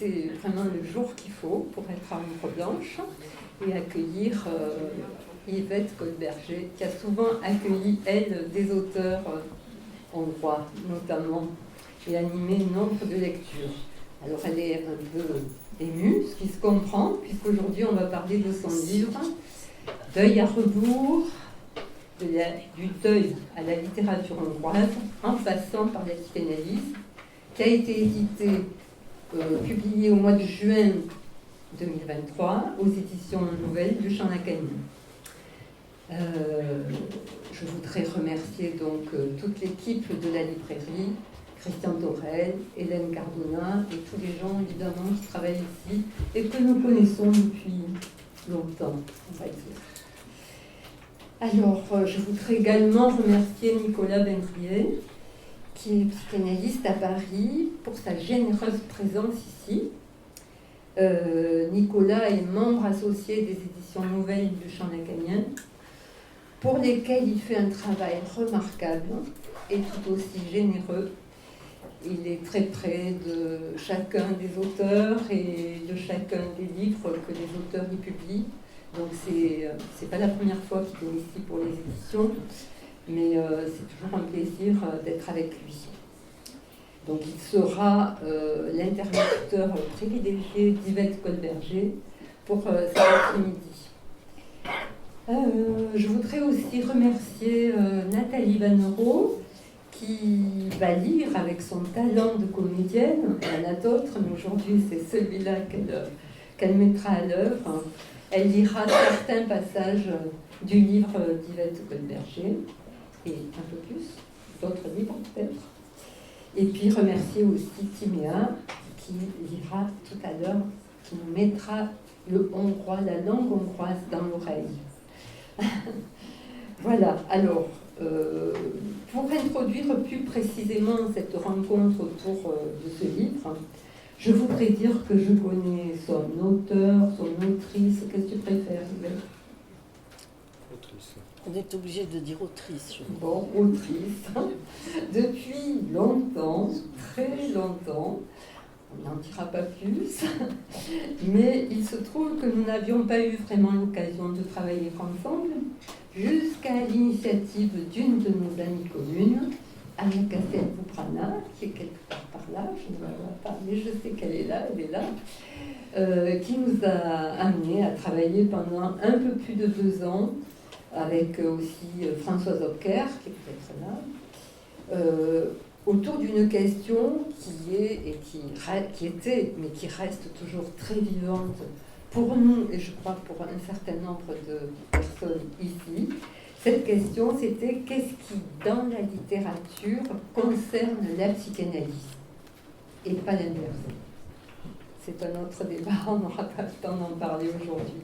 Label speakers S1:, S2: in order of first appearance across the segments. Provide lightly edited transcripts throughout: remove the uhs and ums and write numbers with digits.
S1: c'est vraiment le jour qu'il faut pour être à Ombre Blanche et accueillir Yvette Goldberger, qui a souvent accueilli, elle, des auteurs hongrois, notamment, et animé nombre de lectures. Alors, elle est un peu émue, ce qui se comprend, puisqu'aujourd'hui, on va parler de son livre « Deuil à rebours », du deuil à la littérature hongroise, en passant par la psychanalyse, qui a été édité, publié au mois de juin 2023 aux éditions nouvelles du Champ Lacanier. Je voudrais remercier donc toute l'équipe de la librairie, Christian Torel, Hélène Cardona et tous les gens évidemment qui travaillent ici et que nous connaissons depuis longtemps, on va dire. Alors, je voudrais également remercier Nicolas Bendrier, qui est psychanalyste à Paris, pour sa généreuse présence ici. Nicolas est membre associé des éditions nouvelles du Champ Lacanien, pour lesquelles il fait un travail remarquable et tout aussi généreux. Il est très près de chacun des auteurs et de chacun des livres que les auteurs y publient. Donc c'est pas la première fois qu'il est ici pour les éditions, mais c'est toujours un plaisir d'être avec lui. Donc il sera l'interlocuteur privilégié d'Yvette Goldberger pour cet après-midi. Je voudrais aussi remercier Nathalie Vannereau, qui va lire avec son talent de comédienne. Il y en a d'autres, mais aujourd'hui c'est celui-là qu'elle mettra à l'œuvre. Elle lira certains passages du livre d'Yvette Goldberger, et un peu plus, d'autres livres peut-être. Et puis remercier aussi Timéa, qui lira tout à l'heure, qui nous mettra le hongrois, la langue hongroise dans l'oreille. Voilà, alors, pour introduire plus précisément cette rencontre autour de ce livre, je voudrais dire que je connais son auteur, son autrice. Qu'est-ce que tu préfères, Yvette ?
S2: Autrice.
S3: On est obligé de dire autrice.
S1: Bon, autrice. Depuis longtemps, très longtemps, on n'en dira pas plus, mais il se trouve que nous n'avions pas eu vraiment l'occasion de travailler ensemble jusqu'à l'initiative d'une de nos amies communes, Anna Castel-Pouprana, qui est quelque part par là, je ne la vois pas, mais je sais qu'elle est là, qui nous a amenés à travailler pendant un peu plus de 2 ans, avec aussi Françoise Hopker, qui est peut-être là, autour d'une question qui est, et qui était, mais qui reste toujours très vivante pour nous, et je crois pour un certain nombre de personnes ici. Cette question, c'était qu'est-ce qui, dans la littérature, concerne la psychanalyse et pas l'inverse. C'est un autre débat, on n'aura pas le temps d'en parler aujourd'hui.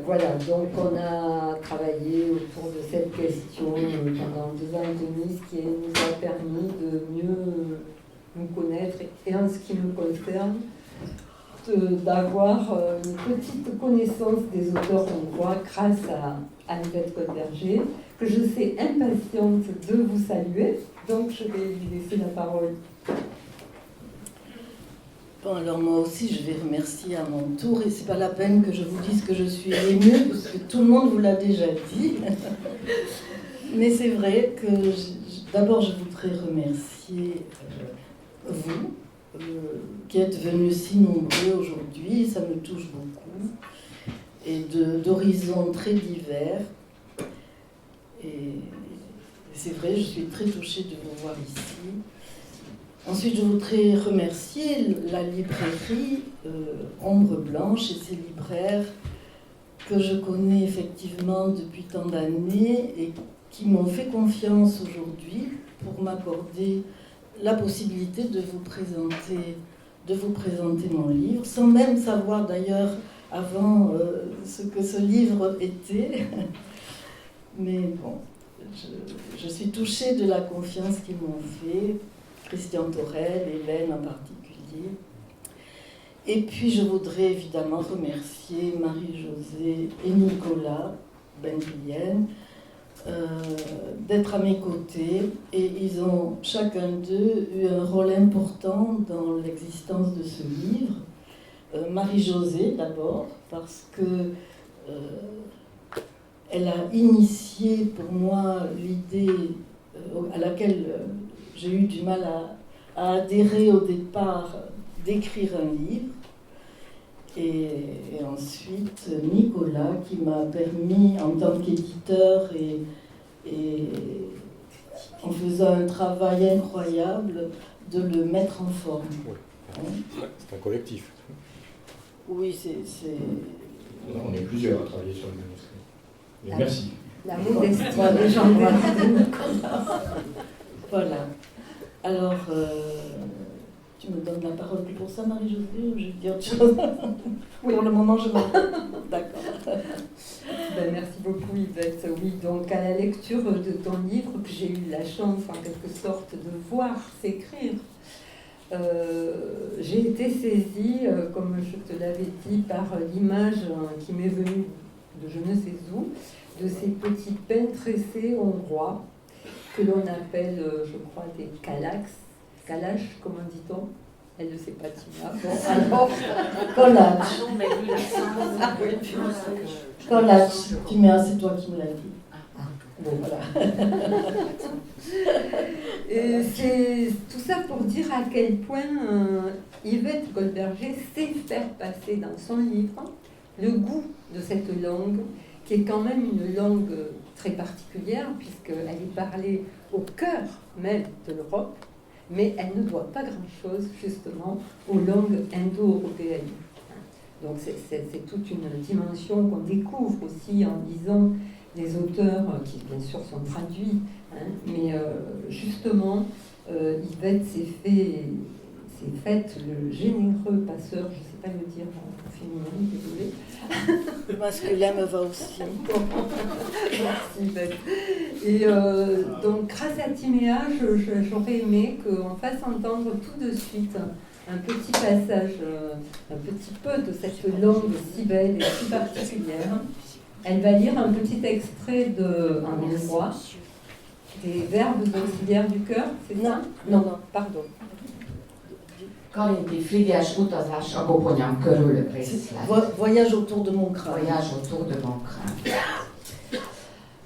S1: Voilà, donc on a travaillé autour de cette question pendant 2 ans et demi, ce qui nous a permis de mieux nous connaître et en ce qui me concerne, d'avoir une petite connaissance des auteurs hongrois grâce à Yvette Goldberger, que je sais impatiente de vous saluer, donc je vais lui laisser la parole.
S3: Bon, alors moi aussi, je vais remercier à mon tour, et c'est pas la peine que je vous dise que je suis émue, parce que tout le monde vous l'a déjà dit. Mais c'est vrai que, d'abord, je voudrais remercier vous, qui êtes venus si nombreux aujourd'hui, ça me touche beaucoup, et d'horizons très divers. Et c'est vrai, je suis très touchée de vous voir ici. Ensuite, je voudrais remercier la librairie Ombre Blanche et ses libraires que je connais effectivement depuis tant d'années et qui m'ont fait confiance aujourd'hui pour m'accorder la possibilité de vous présenter mon livre, sans même savoir d'ailleurs avant ce que ce livre était. Mais bon, je suis touchée de la confiance qu'ils m'ont fait, Christian Torel, Hélène en particulier. Et puis je voudrais évidemment remercier Marie-Josée et Nicolas Bendrier d'être à mes côtés, et ils ont chacun d'eux eu un rôle important dans l'existence de ce livre. Marie-Josée d'abord, parce que elle a initié pour moi l'idée à laquelle j'ai eu du mal à adhérer au départ, d'écrire un livre. Et ensuite Nicolas qui m'a permis en tant qu'éditeur et en faisant un travail incroyable de le mettre en forme.
S2: Oui. C'est un collectif.
S3: Oui, c'est...
S4: On est plusieurs à travailler sur le manuscrit. Mais merci.
S1: La modestie
S3: Voilà.
S1: des gens.
S3: Voilà. Alors, tu me donnes la parole plus pour ça, Marie-Josée, ou je vais dire autre chose?
S1: Oui.
S3: Pour le moment, je m'en... D'accord.
S1: Ben, merci beaucoup Yvette. Oui, donc à la lecture de ton livre, que j'ai eu la chance en quelque sorte de voir s'écrire, j'ai été saisie, comme je te l'avais dit, par l'image qui m'est venue de je ne sais où, de ces petits pins tressés hongrois que l'on appelle, je crois, des kalash, comment dit-on? Elle ne sait pas, Tina. Bon, alors,
S3: Collage.
S1: oui,
S3: Collage. C'est toi qui me l'as dit. Bon, voilà.
S1: Et c'est tout ça pour dire à quel point Yvette Goldberger sait faire passer dans son livre le goût de cette langue, qui est quand même une langue très particulière, puisqu'elle est parlée au cœur même de l'Europe, mais elle ne doit pas grand-chose justement aux langues indo-européennes. Donc c'est toute une dimension qu'on découvre aussi en lisant les auteurs qui bien sûr sont traduits, mais justement Yvette s'est faite le généreux passeur, je ne sais pas le dire en féminin, désolée.
S3: Le masculin me va aussi.
S1: Merci Yvette. Et donc grâce à Timéa, j'aurais aimé qu'on fasse entendre tout de suite un petit passage, un petit peu de cette langue si belle et si particulière. Elle va lire un petit extrait en hongrois, des verbes auxiliaires du cœur, c'est ça?
S3: Non,
S1: pardon.
S5: Karinti frigyes utazás a koponyám körül részlet.
S3: Voyage autour de mon crâne.
S5: Voyage autour de mon crâne.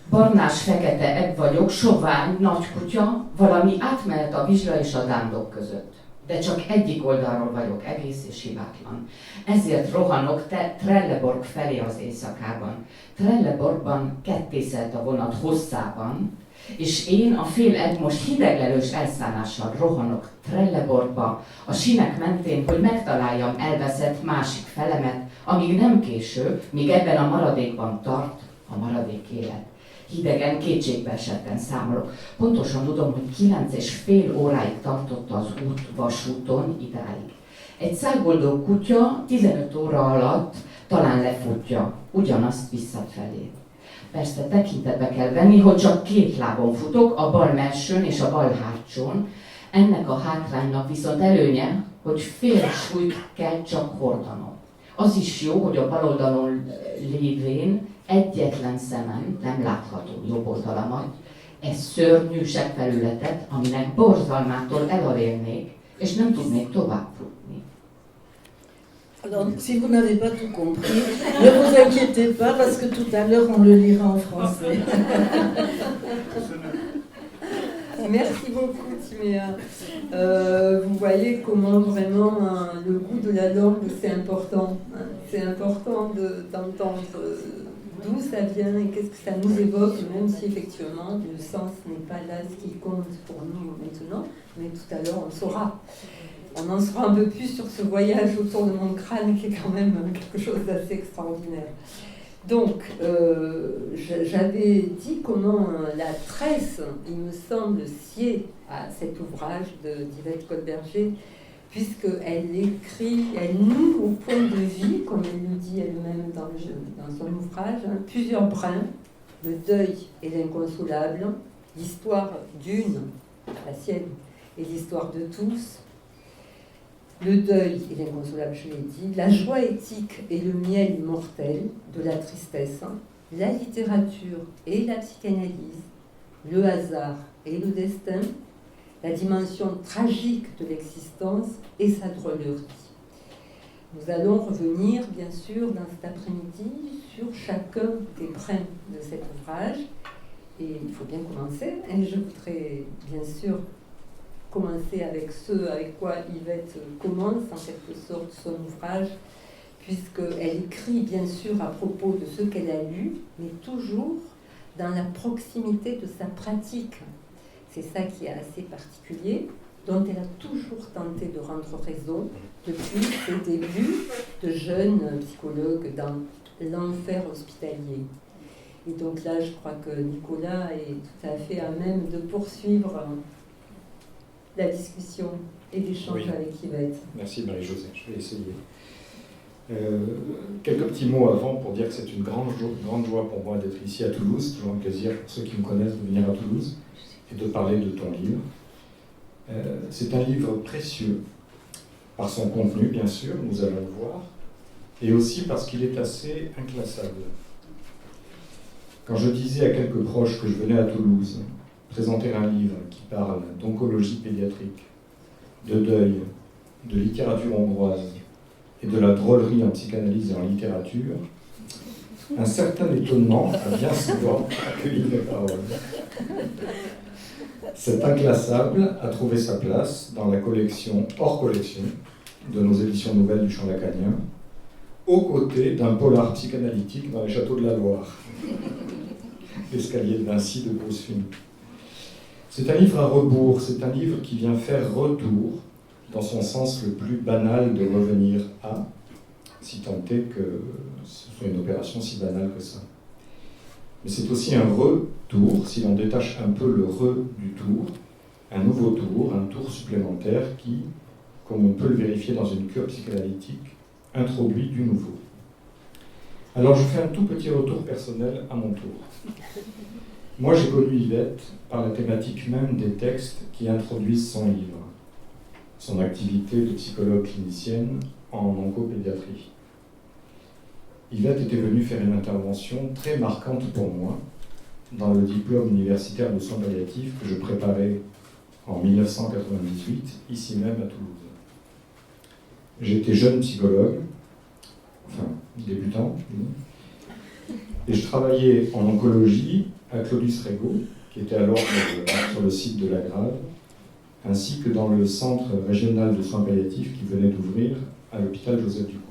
S5: Barnás-fekete egg vagyok, sovány, nagy kutya, valami átmehet a vizsla és a dándok között. De csak egyik oldalról vagyok egész és hibátlan. Ezért rohanok Trelleborg felé az éjszakában. Trelleborgban kettészelt a vonat hosszában, és én a fél egymos hideglelős elszállással rohanok Trelleborgba, a sínek mentén, hogy megtaláljam elveszett másik felemet, amíg nem késő, míg ebben a maradékban tart a maradék élet. Hidegen, kétségbe esetten számolok. Pontosan tudom, hogy 9,5 óráig tartott az út vasúton idáig. Egy szágoldó kutya 15 óra alatt talán lefutja ugyanazt visszafelé. Persze tekintetbe kell venni, hogy csak 2 lábon futok, a bal melsőn és a bal hátsón. Ennek a hátránynak viszont előnye, hogy fél súlyt kell csak hordanom. Az is jó, hogy a bal oldalon lévén egyetlen szemem nem látható jobb oldalamat, egy szörnyű seggfelületet, aminek borzalmától elalélnék, és nem tudnék tovább futni.
S3: Alors, si vous n'avez pas tout compris, ne vous inquiétez pas, parce que tout à l'heure, on le lira en français.
S1: Merci beaucoup, Timéa. Vous voyez comment vraiment le goût de la langue, c'est important. C'est important d'entendre d'où ça vient et qu'est-ce que ça nous évoque, même si effectivement le sens n'est pas là ce qui compte pour nous maintenant, mais tout à l'heure on saura. On en saura un peu plus sur ce voyage autour de mon crâne qui est quand même quelque chose d'assez extraordinaire. Donc, j'avais dit comment la tresse, il me semble, sied à cet ouvrage d'Yvette Goldberger, puisqu'elle écrit, elle noue au point de vie, comme elle le dit elle-même dans son ouvrage, plusieurs brins, le deuil et l'inconsolable, l'histoire d'une, la sienne, et l'histoire de tous, le deuil et l'inconsolable, je l'ai dit, la joie éthique et le miel immortel de la tristesse, la littérature et la psychanalyse, le hasard et le destin, la dimension tragique de l'existence et sa drôlerie. Nous allons revenir, bien sûr, dans cet après-midi sur chacun des brins de cet ouvrage. Et il faut bien commencer. Et je voudrais, bien sûr, commencer avec ce avec quoi Yvette commence, en quelque sorte, son ouvrage, puisqu'elle écrit, bien sûr, à propos de ce qu'elle a lu, mais toujours dans la proximité de sa pratique. C'est ça qui est assez particulier, dont elle a toujours tenté de rendre raison depuis ses débuts de jeune psychologue dans l'enfer hospitalier. Et donc là, je crois que Nicolas est tout à fait à même de poursuivre la discussion et l'échange avec Yvette.
S4: Merci Marie-Josée, je vais essayer. Quelques petits mots avant pour dire que c'est une grande joie pour moi d'être ici à Toulouse. Toujours un plaisir pour ceux qui me connaissent de venir à Toulouse et de parler de ton livre. C'est un livre précieux par son contenu, bien sûr, nous allons le voir, et aussi parce qu'il est assez inclassable. Quand je disais à quelques proches que je venais à Toulouse présenter un livre qui parle d'oncologie pédiatrique, de deuil, de littérature hongroise et de la drôlerie en psychanalyse et en littérature, un certain étonnement a bien souvent accueilli mes paroles. Cet inclassable a trouvé sa place dans la collection hors collection de nos éditions nouvelles du Champ lacanien, aux côtés d'un polar psychanalytique dans les châteaux de la Loire, l'escalier de Vinci de Bruce Finn. C'est un livre à rebours, c'est un livre qui vient faire retour, dans son sens le plus banal de revenir à, si tant est que ce soit une opération si banale que ça. Mais c'est aussi un retour, si l'on détache un peu le re du tour, un nouveau tour, un tour supplémentaire qui, comme on peut le vérifier dans une cure psychanalytique, introduit du nouveau. Alors je fais un tout petit retour personnel à mon tour. Moi j'ai connu Yvette par la thématique même des textes qui introduisent son livre, son activité de psychologue clinicienne en oncopédiatrie. Yvette était venue faire une intervention très marquante pour moi dans le diplôme universitaire de soins palliatifs que je préparais en 1998, ici même à Toulouse. J'étais jeune psychologue, enfin débutant, et je travaillais en oncologie à Claudius Regaud, qui était alors sur le site de la Grave, ainsi que dans le centre régional de soins palliatifs qui venait d'ouvrir à l'hôpital Joseph Ducoin.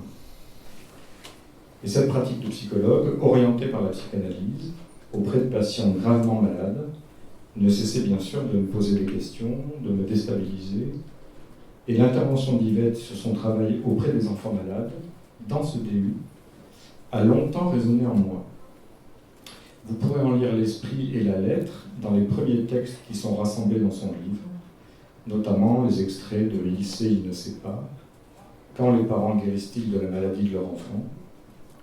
S4: Et cette pratique de psychologue, orientée par la psychanalyse, auprès de patients gravement malades, ne cessait bien sûr de me poser des questions, de me déstabiliser, et l'intervention d'Yvette sur son travail auprès des enfants malades, dans ce DU, a longtemps résonné en moi. Vous pourrez en lire l'esprit et la lettre dans les premiers textes qui sont rassemblés dans son livre, notamment les extraits de Il sait, il ne sait pas, Quand les parents guérissent-ils de la maladie de leur enfant,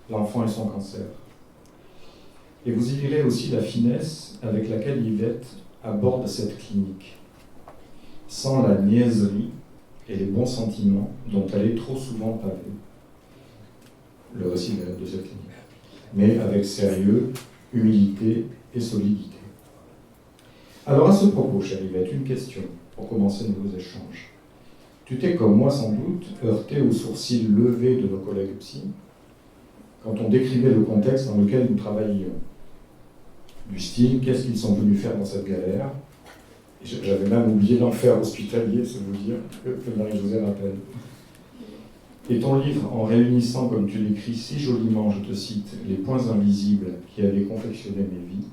S4: L'enfant et son cancer. Et vous y lirez aussi la finesse avec laquelle Yvette aborde cette clinique, sans la niaiserie et les bons sentiments dont elle est trop souvent pavée, le récit de cette clinique, mais avec sérieux, humilité et solidité. Alors à ce propos, chère Yvette, une question pour commencer nos échanges. Tu t'es, comme moi sans doute, heurté aux sourcils levés de nos collègues psy quand on décrivait le contexte dans lequel nous travaillions. Du style, qu'est-ce qu'ils sont venus faire dans cette galère? J'avais même oublié l'enfer hospitalier, c'est vous dire, que Marie-Josée rappelle. Et ton livre, en réunissant, comme tu l'écris si joliment, je te cite, les points invisibles qui avaient confectionné mes vies,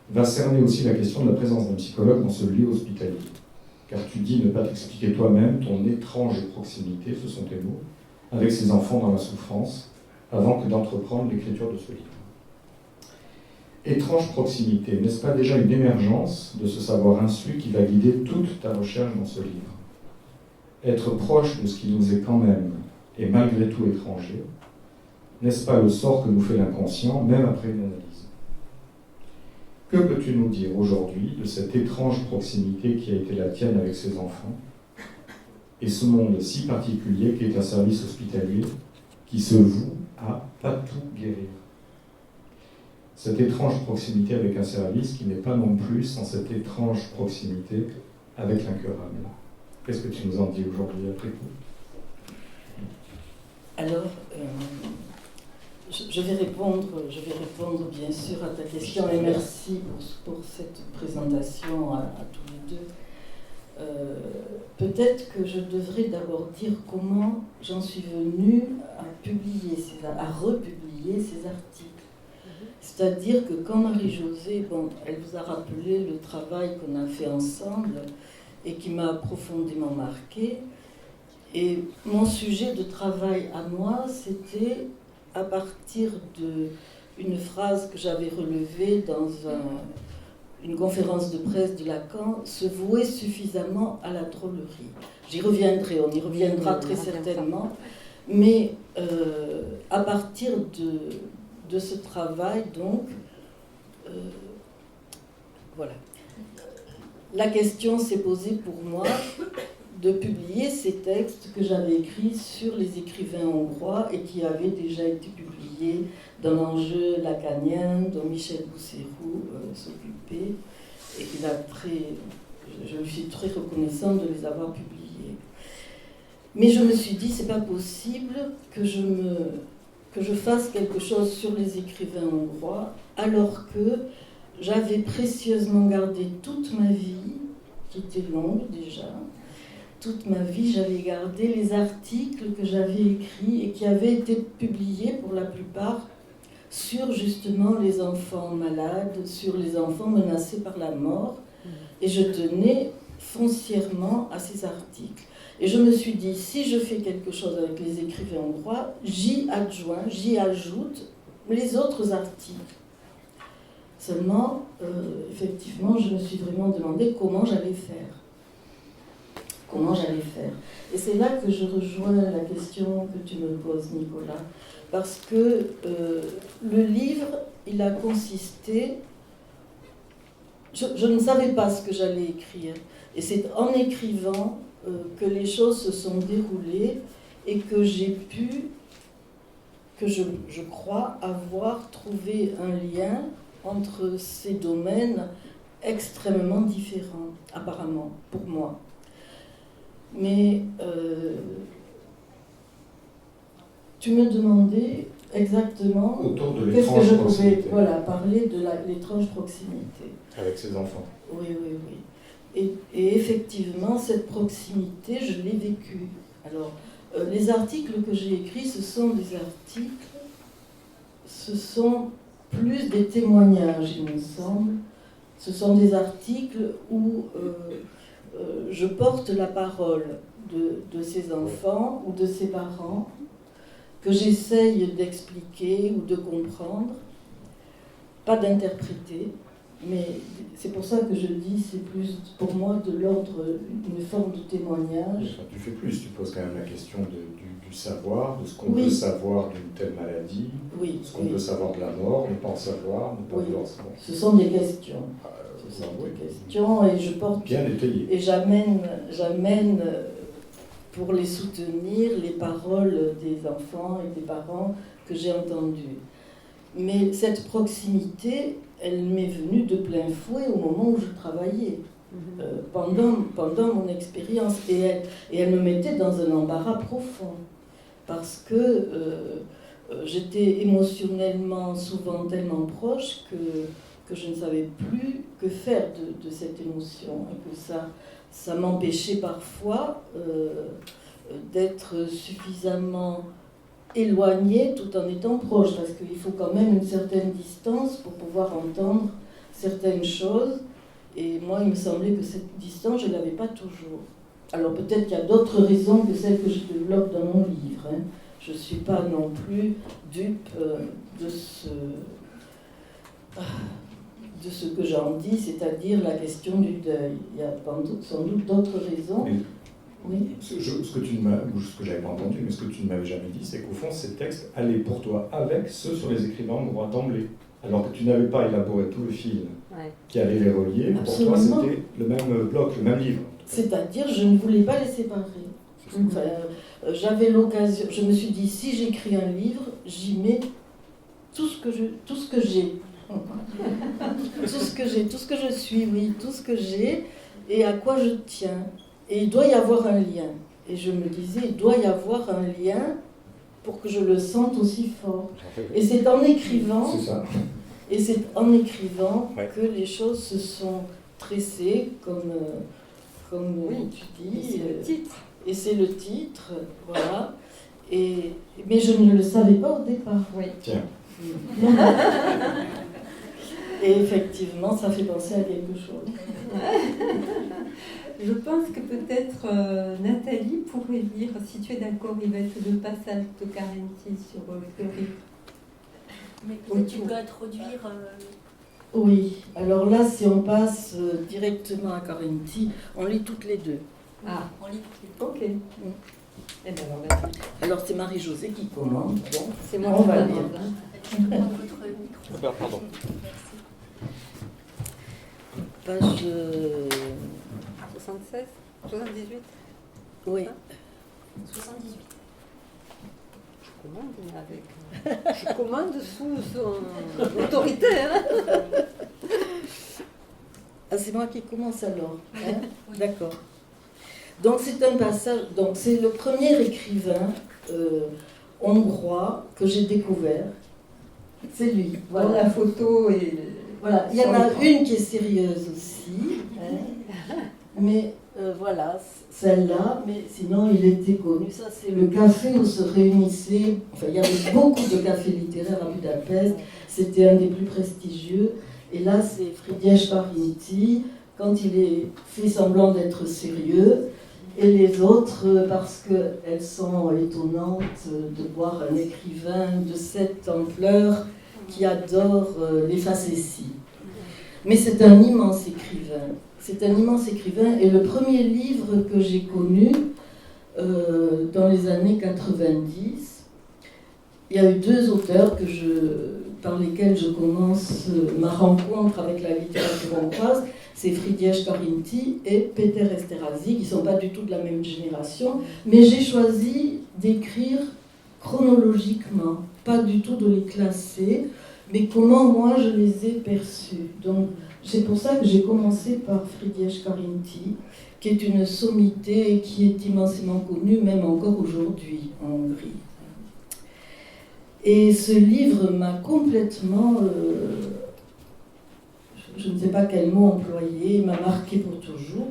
S4: va cerner aussi la question de la présence d'un psychologue dans ce lieu hospitalier. Car tu dis ne pas t'expliquer toi-même ton étrange proximité, ce sont tes mots, avec ces enfants dans la souffrance, avant que d'entreprendre l'écriture de ce livre. Étrange proximité, n'est-ce pas déjà une émergence de ce savoir insu qui va guider toute ta recherche dans ce livre? Être proche de ce qui nous est quand même, et malgré tout étranger, n'est-ce pas le sort que nous fait l'inconscient, même après une analyse? Que peux-tu nous dire aujourd'hui de cette étrange proximité qui a été la tienne avec ces enfants, et ce monde si particulier qui est un service hospitalier qui se voue à pas tout guérir? cette étrange proximité avec un service qui n'est pas non plus sans cette étrange proximité avec l'incurable. Qu'est-ce que tu nous en dis aujourd'hui après coup?
S3: Alors, je vais répondre bien sûr à ta question et merci pour cette présentation à tous les deux. Peut-être que je devrais d'abord dire comment j'en suis venue à republier ces articles. C'est-à-dire que quand Marie-Josée, elle vous a rappelé le travail qu'on a fait ensemble et qui m'a profondément marquée, et mon sujet de travail à moi, c'était à partir d'une phrase que j'avais relevée dans une conférence de presse de Lacan, se vouer suffisamment à la drôlerie. J'y reviendrai, on y reviendra très certainement, mais à partir de ce travail, donc, voilà. La question s'est posée pour moi de publier ces textes que j'avais écrits sur les écrivains hongrois et qui avaient déjà été publiés dans l'enjeu lacanien dont Michel Bousserou s'occupait et je lui suis très reconnaissante de les avoir publiés. Mais je me suis dit, c'est pas possible que je fasse quelque chose sur les écrivains hongrois alors que j'avais précieusement gardé toute ma vie, qui était longue déjà, toute ma vie, j'avais gardé les articles que j'avais écrits et qui avaient été publiés pour la plupart sur justement les enfants malades, sur les enfants menacés par la mort. Et je tenais foncièrement à ces articles. Et je me suis dit, si je fais quelque chose avec les écrivains hongrois, j'y ajoute les autres articles. Seulement, effectivement, je me suis vraiment demandé comment j'allais faire. Et c'est là que je rejoins la question que tu me poses, Nicolas. Parce que le livre, il a consisté... Je ne savais pas ce que j'allais écrire. Et c'est en écrivant que les choses se sont déroulées et que j'ai pu, que je crois avoir trouvé un lien entre ces domaines extrêmement différents, apparemment, pour moi. Mais tu me demandais exactement
S4: autour de
S3: qu'est-ce que je
S4: proximité.
S3: pouvais parler de l'étrange proximité.
S4: Avec ses enfants.
S3: Oui. Et effectivement, cette proximité, je l'ai vécue. Alors, les articles que j'ai écrits, ce sont plus des témoignages, il me semble. Ce sont des articles où je porte la parole de ces enfants ou de ces parents que j'essaye d'expliquer ou de comprendre, pas d'interpréter, mais c'est pour ça que je dis c'est plus pour moi de l'ordre, une forme de témoignage.
S4: Tu fais plus, tu poses quand même la question du savoir, de ce qu'on peut savoir d'une telle maladie, ce qu'on peut savoir de la mort, ne pas en savoir, ne pas vouloir savoir.
S3: Ce sont des questions. Des questions et je porte
S4: bien étayé.
S3: Et j'amène pour les soutenir les paroles des enfants et des parents que j'ai entendues. Mais cette proximité, elle m'est venue de plein fouet au moment où je travaillais, pendant mon expérience. Et elle me mettait dans un embarras profond, parce que j'étais émotionnellement souvent tellement proche que je ne savais plus que faire de cette émotion, et que ça m'empêchait parfois d'être suffisamment éloignée tout en étant proche, parce qu'il faut quand même une certaine distance pour pouvoir entendre certaines choses, et moi il me semblait que cette distance je ne l'avais pas toujours. Alors peut-être qu'il y a d'autres raisons que celles que je développe dans mon livre, hein. Je ne suis pas non plus dupe de ce que j'en dis, c'est-à-dire la question du deuil. Il y a sans doute d'autres raisons. Oui.
S4: Ce que tu ne m'as, ou ce que j'avais pas entendu, mais ce que tu ne m'avais jamais dit, c'est qu'au fond, ces textes allaient pour toi avec ceux sur les écrivains hongrois d'emblée. Alors que tu n'avais pas élaboré tout le film qui allait les relier.
S3: Absolument.
S4: Pour toi, c'était le même bloc, le même livre.
S3: C'est-à-dire, je ne voulais pas les séparer. Enfin, j'avais l'occasion, je me suis dit, si j'écris un livre, j'y mets tout ce que j'ai. Tout ce que j'ai, tout ce que je suis, oui, tout ce que j'ai et à quoi je tiens. Et il doit y avoir un lien. Et je me disais, il doit y avoir un lien pour que je le sente aussi fort. Et c'est en écrivant,
S4: C'est ça.
S3: et c'est en écrivant
S2: Ouais.
S3: que les choses se sont tressées, comme
S1: Oui.
S3: tu
S1: Et
S3: dis.
S1: c'est le titre.
S3: Et c'est le titre, voilà. Mais je ne le savais pas au départ.
S1: Oui.
S4: Tiens.
S3: Et effectivement, ça fait penser à quelque chose.
S1: Je pense que peut-être Nathalie pourrait lire, si tu es d'accord, Yvette, le passage de Carenti sur le rire.
S6: Mais peut-être tu peux introduire.
S3: Oui, alors là, si on passe directement à Carenti, on lit toutes les deux.
S1: Ah,
S6: En lit.
S1: ok. Eh bien, alors, vas-y.
S3: Alors c'est Marie-Josée qui commande. Bon.
S1: C'est moi
S3: On
S1: qui
S3: va
S1: commande,
S3: lire.
S1: hein.
S6: Je peux prendre votre micro.
S2: Pardon.
S6: Merci.
S3: Page...
S1: 76 78
S3: oui.
S6: 78.
S1: Je commande mais avec. Je commande sous son autorité. Hein.
S3: Ah, c'est moi qui commence alors. Hein.
S6: Oui.
S3: D'accord. Donc c'est un passage, donc c'est le premier écrivain hongrois que j'ai découvert. C'est lui.
S1: Voilà.
S3: Voilà.
S1: La photo et.
S3: Voilà. Il y en
S1: Sur
S3: a
S1: l'écran.
S3: une qui est sérieuse aussi. Hein. Mais voilà, celle-là, mais sinon il était connu. Ça, c'est le café où se réunissaient. Enfin, il y avait beaucoup de cafés littéraires à Budapest. C'était un des plus prestigieux. Et là, c'est Frigyes Carinthy, quand il est fait semblant d'être sérieux. Et les autres, parce qu'elles sont étonnantes de voir un écrivain de cette ampleur qui adore les facéties. Mais c'est un immense écrivain. C'est un immense écrivain. Et le premier livre que j'ai connu, dans les années 90, il y a eu deux auteurs par lesquels je commence ma rencontre avec la littérature hongroise. C'est Frigyes Carinthy et Péter Esterházy, qui ne sont pas du tout de la même génération. Mais j'ai choisi d'écrire chronologiquement, pas du tout de les classer, mais comment moi je les ai perçus. Donc c'est pour ça que j'ai commencé par Frigyes Carinthy, qui est une sommité et qui est immensément connue, même encore aujourd'hui en Hongrie. Et ce livre m'a complètement, je ne sais pas quel mot employer, m'a marqué pour toujours.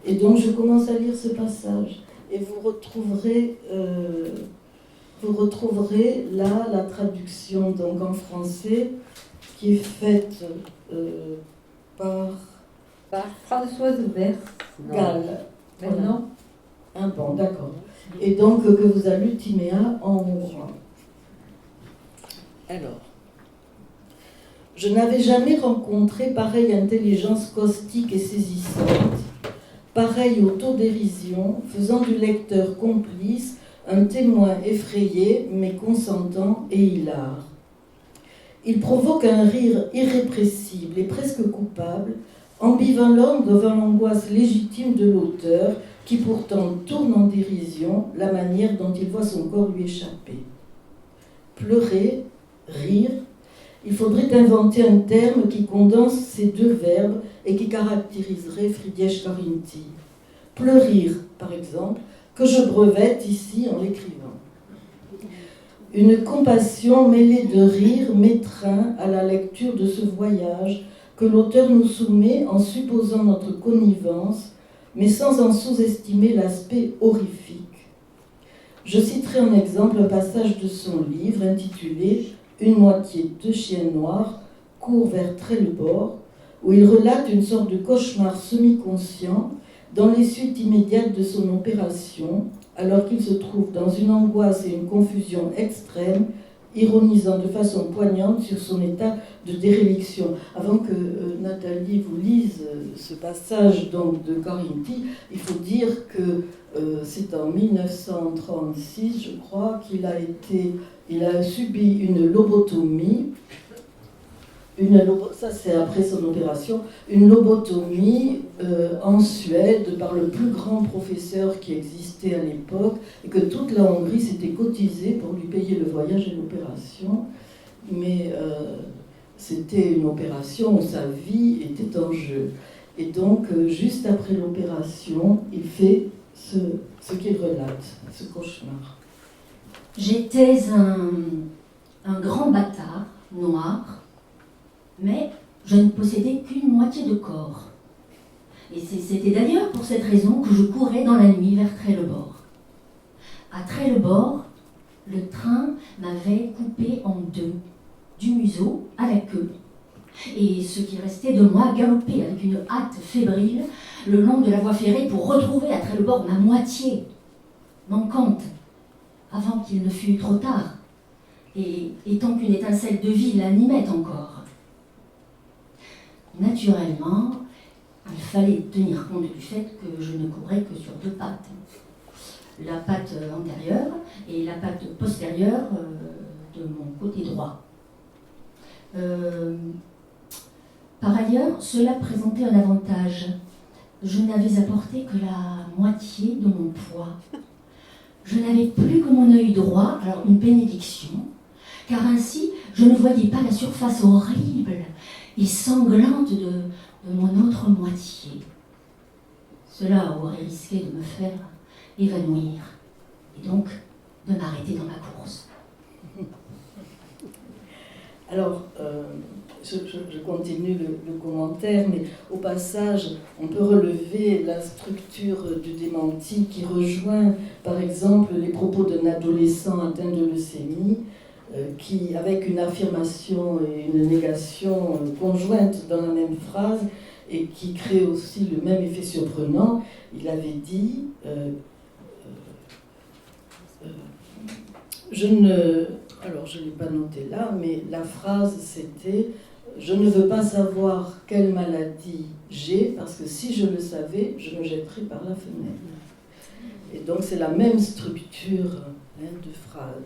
S3: Et donc je commence à lire ce passage. Et vous retrouverez là la traduction donc en français qui est faite par
S1: Françoise Vers.
S3: Gall.
S1: Voilà. Non.
S3: Ah bon, d'accord. Et donc que vous a lu Timéa en hongrois. Alors, je n'avais jamais rencontré pareille intelligence caustique et saisissante, pareille autodérision, faisant du lecteur complice un témoin effrayé, mais consentant et hilar. Il provoque un rire irrépressible et presque coupable, ambivalent devant l'angoisse légitime de l'auteur, qui pourtant tourne en dérision la manière dont il voit son corps lui échapper. Pleurer, rire, il faudrait inventer un terme qui condense ces deux verbes et qui caractériserait Frigyes Carinthy. Pleurir, par exemple, que je brevette ici en l'écrivant. Une compassion mêlée de rire m'étreint à la lecture de ce voyage que l'auteur nous soumet en supposant notre connivence, mais sans en sous-estimer l'aspect horrifique. Je citerai en exemple un passage de son livre intitulé « Une moitié de chien noir » court vers Trelleborg, où il relate une sorte de cauchemar semi-conscient dans les suites immédiates de son opération, alors qu'il se trouve dans une angoisse et une confusion extrême, ironisant de façon poignante sur son état de déréliction. Avant que Nathalie vous lise ce passage donc, de Carinthy, il faut dire que c'est en 1936, je crois, il a subi une lobotomie. Ça c'est après son opération, une lobotomie en Suède par le plus grand professeur qui existait à l'époque, et que toute la Hongrie s'était cotisée pour lui payer le voyage et l'opération. Mais c'était une opération où sa vie était en jeu. Et donc, juste après l'opération, il fait ce qu'il relate, ce cauchemar.
S7: J'étais un grand bâtard, noir, mais je ne possédais qu'une moitié de corps. Et c'était d'ailleurs pour cette raison que je courais dans la nuit vers Trelleborg. À Trelleborg, le train m'avait coupé en deux, du museau à la queue. Et ce qui restait de moi galopait avec une hâte fébrile le long de la voie ferrée pour retrouver à Trelleborg ma moitié manquante, avant qu'il ne fût trop tard, et tant qu'une étincelle de vie l'animait encore. Naturellement, il fallait tenir compte du fait que je ne courais que sur deux pattes. La patte antérieure et la patte postérieure de mon côté droit. Par ailleurs, cela présentait un avantage. Je n'avais apporté que la moitié de mon poids. Je n'avais plus que mon œil droit, alors une bénédiction, car ainsi je ne voyais pas la surface horrible et sanglante de mon autre moitié. Cela aurait risqué de me faire évanouir et donc de m'arrêter dans ma course.
S3: Alors, je continue le commentaire, mais au passage, on peut relever la structure du démenti qui rejoint, par exemple, les propos d'un adolescent atteint de leucémie, qui, avec une affirmation et une négation conjointe dans la même phrase, et qui crée aussi le même effet surprenant, il avait dit alors je ne l'ai pas noté là, mais la phrase c'était « Je ne veux pas savoir quelle maladie j'ai, parce que si je le savais, je me jetterais par la fenêtre. » Et donc c'est la même structure de phrase.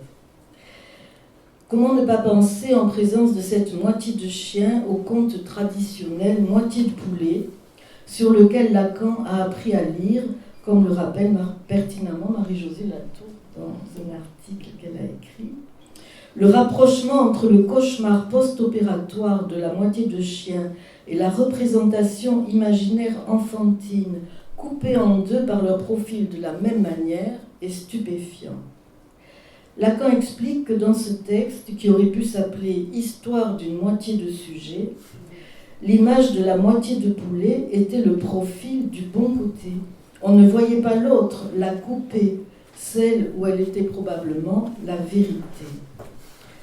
S3: Comment ne pas penser, en présence de cette moitié de chien, au conte traditionnel moitié de poulet, sur lequel Lacan a appris à lire, comme le rappelle pertinemment Marie-Josée Latour dans un article qu'elle a écrit. Le rapprochement entre le cauchemar post-opératoire de la moitié de chien et la représentation imaginaire enfantine, coupée en deux par leur profil de la même manière, est stupéfiant. Lacan explique que dans ce texte, qui aurait pu s'appeler « Histoire d'une moitié de sujet », l'image de la moitié de poulet était le profil du bon côté. On ne voyait pas l'autre, la coupée, celle où elle était probablement la vérité.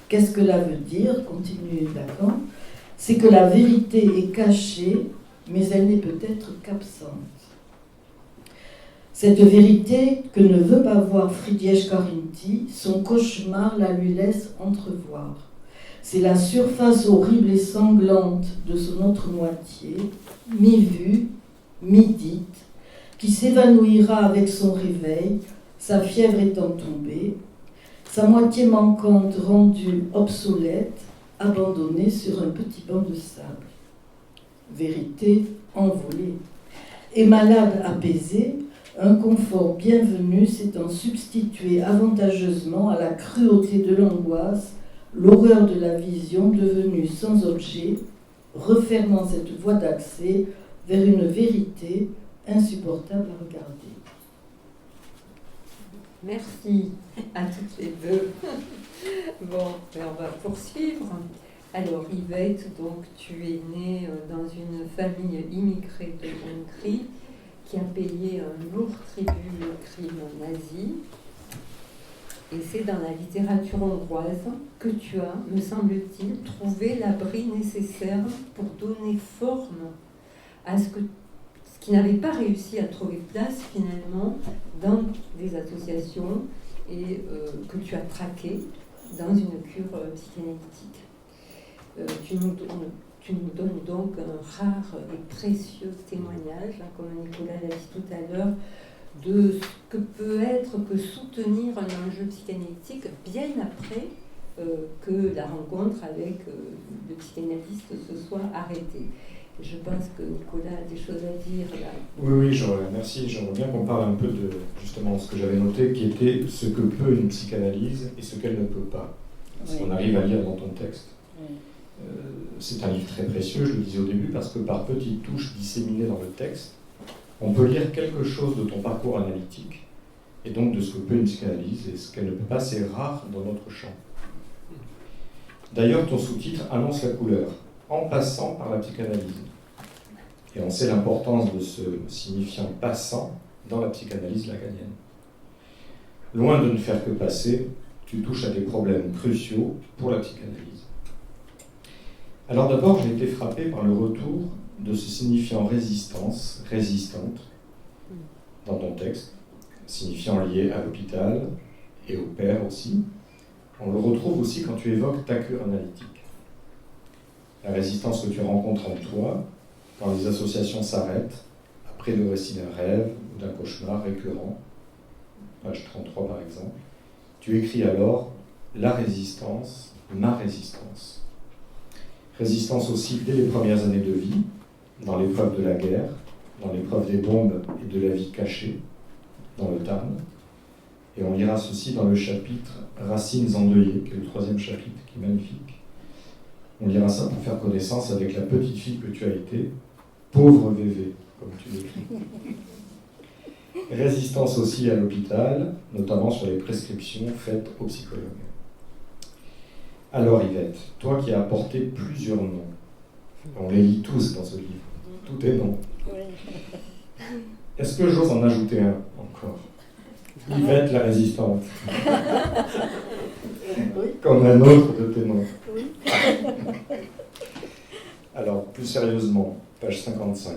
S3: Qu'est-ce que cela veut dire, continue Lacan? C'est que la vérité est cachée, mais elle n'est peut-être qu'absente. Cette vérité que ne veut pas voir Friedrich Carinthi, son cauchemar la lui laisse entrevoir. C'est la surface horrible et sanglante de son autre moitié, mi-vue, mi-dite, qui s'évanouira avec son réveil, sa fièvre étant tombée, sa moitié manquante rendue obsolète, abandonnée sur un petit banc de sable. Vérité envolée. Et malade apaisée, un confort bienvenu s'étant substitué avantageusement à la cruauté de l'angoisse, l'horreur de la vision devenue sans objet, refermant cette voie d'accès vers une vérité insupportable à regarder.
S1: Merci à toutes les deux. Bon, on va poursuivre. Alors, Yvette, donc tu es née dans une famille immigrée de Hongrie qui a payé un lourd tribut au crime nazi. Et c'est dans la littérature hongroise que tu as, me semble-t-il, trouvé l'abri nécessaire pour donner forme à ce qui n'avait pas réussi à trouver place finalement dans des associations et que tu as traqué dans une cure psychanalytique. Tu nous donnes donc un rare et précieux témoignage, comme Nicolas l'a dit tout à l'heure, de ce que peut être que soutenir un enjeu psychanalytique bien après que la rencontre avec le psychanalyste se soit arrêtée. Je pense que Nicolas a des choses à dire là.
S4: Oui, merci. J'aimerais bien qu'on parle un peu de justement ce que j'avais noté, qui était ce que peut une psychanalyse et ce qu'elle ne peut pas. Ce qu'on arrive à lire dans ton texte.
S3: Oui.
S4: C'est un livre très précieux, je le disais au début, parce que par petites touches disséminées dans le texte, on peut lire quelque chose de ton parcours analytique, et donc de ce que peut une psychanalyse, et ce qu'elle ne peut pas, c'est rare dans notre champ. D'ailleurs, ton sous-titre annonce la couleur, en passant par la psychanalyse. Et on sait l'importance de ce signifiant passant dans la psychanalyse lacanienne. Loin de ne faire que passer, tu touches à des problèmes cruciaux pour la psychanalyse. Alors d'abord, j'ai été frappé par le retour de ce signifiant résistance, résistante, dans ton texte, signifiant lié à l'hôpital et au père aussi. On le retrouve aussi quand tu évoques ta cure analytique. La résistance que tu rencontres en toi, quand les associations s'arrêtent, après le récit d'un rêve ou d'un cauchemar récurrent, page 33 par exemple, tu écris alors « La résistance, ma résistance ». Résistance aussi dès les premières années de vie, dans l'épreuve de la guerre, dans l'épreuve des bombes et de la vie cachée, dans le Tarn. Et on lira ceci dans le chapitre « Racines endeuillées », qui est le 3e chapitre, qui est magnifique. On lira ça pour faire connaissance avec la petite fille que tu as été, pauvre VV, comme tu l'écris. Résistance aussi à l'hôpital, notamment sur les prescriptions faites aux psychologues. Alors Yvette, toi qui as apporté plusieurs noms, on les lit tous dans ce livre, tout est nom. Est-ce que j'ose en ajouter un encore ? Yvette la résistante. Comme un autre de tes noms. Alors, plus sérieusement, page 55.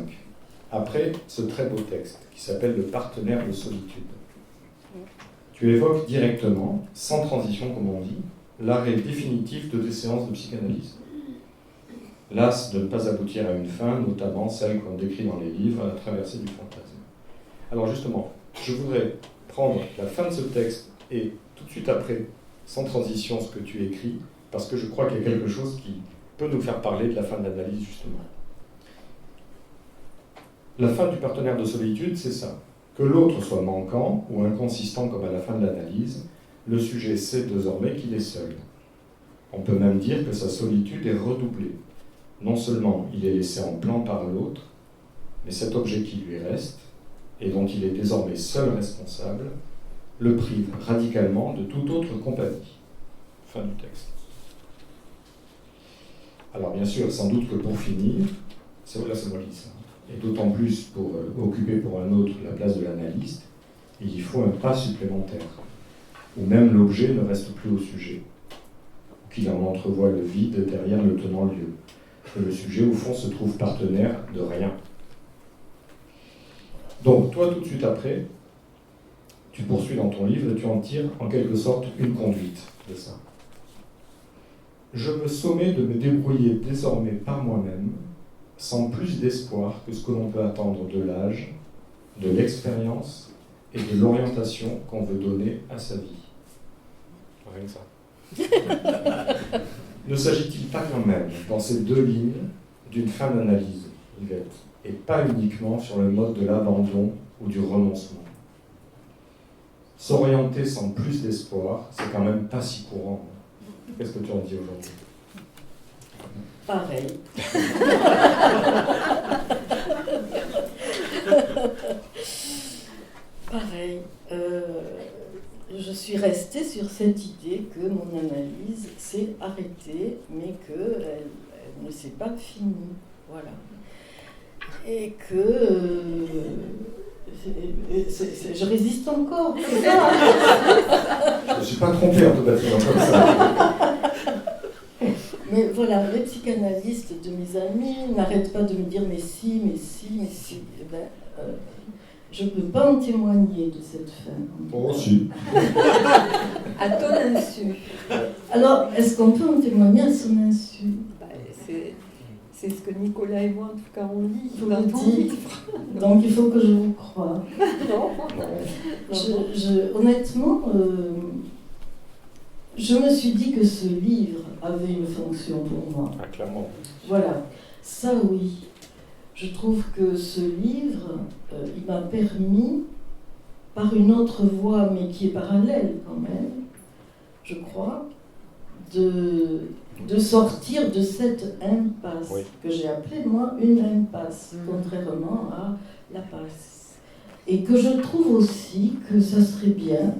S4: Après ce très beau texte qui s'appelle « Le partenaire de solitude », tu évoques directement, sans transition comme on dit, l'arrêt définitif de tes séances de psychanalyse. Las de ne pas aboutir à une fin, notamment celle qu'on décrit dans les livres, la traversée du fantasme. Alors justement, je voudrais prendre la fin de ce texte et tout de suite après, sans transition, ce que tu écris, parce que je crois qu'il y a quelque chose qui peut nous faire parler de la fin de l'analyse, justement. La fin du partenaire de solitude, c'est ça. Que l'autre soit manquant ou inconsistant comme à la fin de l'analyse, le sujet sait désormais qu'il est seul. On peut même dire que sa solitude est redoublée. Non seulement il est laissé en plan par l'autre, mais cet objet qui lui reste, et dont il est désormais seul responsable, le prive radicalement de toute autre compagnie. Fin du texte. Alors bien sûr, sans doute que pour finir, c'est moi qui dis ça, et d'autant plus pour occuper pour un autre la place de l'analyste, il y faut un pas supplémentaire, où même l'objet ne reste plus au sujet, ou qu'il en entrevoit le vide derrière le tenant-lieu, que le sujet au fond se trouve partenaire de rien. Donc toi tout de suite après, tu poursuis dans ton livre et tu en tires en quelque sorte une conduite de ça. Je me sommets de me débrouiller désormais par moi-même, sans plus d'espoir que ce que l'on peut attendre de l'âge, de l'expérience et de l'orientation qu'on veut donner à sa vie. Rien que ça. Ne s'agit-il pas quand même, dans ces deux lignes, d'une fin d'analyse, Yvette, et pas uniquement sur le mode de l'abandon ou du renoncement? S'orienter sans plus d'espoir, c'est quand même pas si courant. Qu'est-ce que tu en dis aujourd'hui?
S3: Pareil. Pareil. Je suis restée sur cette idée que mon analyse s'est arrêtée, mais qu'elle ne s'est pas finie. Voilà. Et que je résiste encore. C'est ça.
S4: Je ne me suis pas trompée en te bâtiment comme ça.
S3: Mais voilà, les psychanalystes de mes amis n'arrêtent pas de me dire mais si. Eh ben, je ne peux pas en témoigner de cette fin.
S4: Oh, si.
S1: À ton insu.
S3: Alors, est-ce qu'on peut en témoigner à son insu?
S1: Bah, c'est ce que Nicolas et moi, en tout cas, on lit
S3: Vous
S1: dans
S3: le
S1: ton
S3: dites.
S1: livre.
S3: Donc il faut que je vous croie.
S1: Non.
S3: Honnêtement, je me suis dit que ce livre avait une fonction pour moi.
S4: Ah, clairement.
S3: Voilà, ça oui. Je trouve que ce livre, il m'a permis, par une autre voie, mais qui est parallèle quand même, je crois, de sortir de cette impasse,
S2: Oui.
S3: que j'ai appelée, moi, une impasse, contrairement à la passe. Et que je trouve aussi que ça serait bien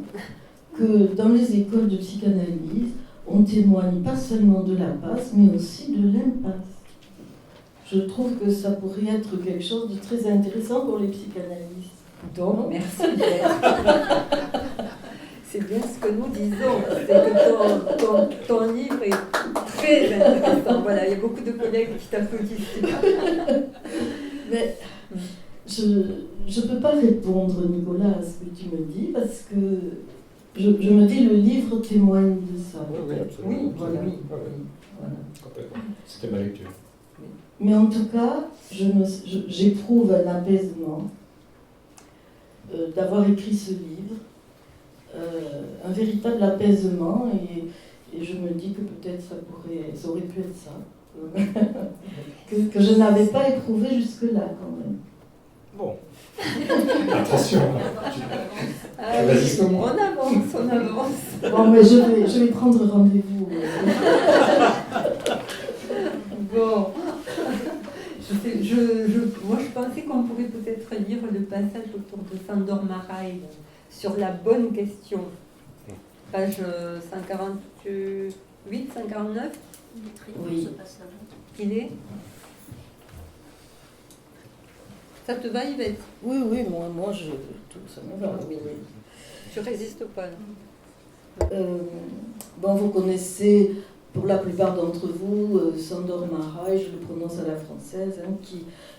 S3: que dans les écoles de psychanalyse, on témoigne pas seulement de la passe, mais aussi de l'impasse. Je trouve que ça pourrait être quelque chose de très intéressant pour les psychanalystes.
S1: Donc, merci. C'est bien ce que nous disons, c'est que ton livre est très intéressant. Voilà, il y a beaucoup de collègues qui t'applaudissent.
S3: Mais je ne peux pas répondre, Nicolas, à ce que tu me dis, parce que je me dis le livre témoigne de ça.
S2: Oui, absolument.
S1: Oui,
S3: Voilà.
S1: oui.
S3: Voilà.
S2: Complètement. C'était ma lecture.
S3: Mais en tout cas, j'éprouve un apaisement d'avoir écrit ce livre, un véritable apaisement, et je me dis que peut-être ça aurait pu être ça, que je n'avais pas éprouvé jusque-là quand même.
S2: Bon. Attention.
S1: Ah,
S2: Tu résistes au
S1: on
S2: moins.
S1: avance.
S3: Bon, mais je vais prendre rendez-vous.
S1: Bon. Moi, je pensais qu'on pourrait peut-être lire le passage autour de Sándor Márai sur la bonne question. Page 148, 149.
S6: Il est très court
S3: Oui.
S6: ce passage.
S1: Il est. Ça te va, Yvette?
S3: Oui, moi ça me va.
S1: Oui. Tu résistes pas.
S3: Bon, vous connaissez, pour la plupart d'entre vous, Sándor Márai, je le prononce à la française, hein,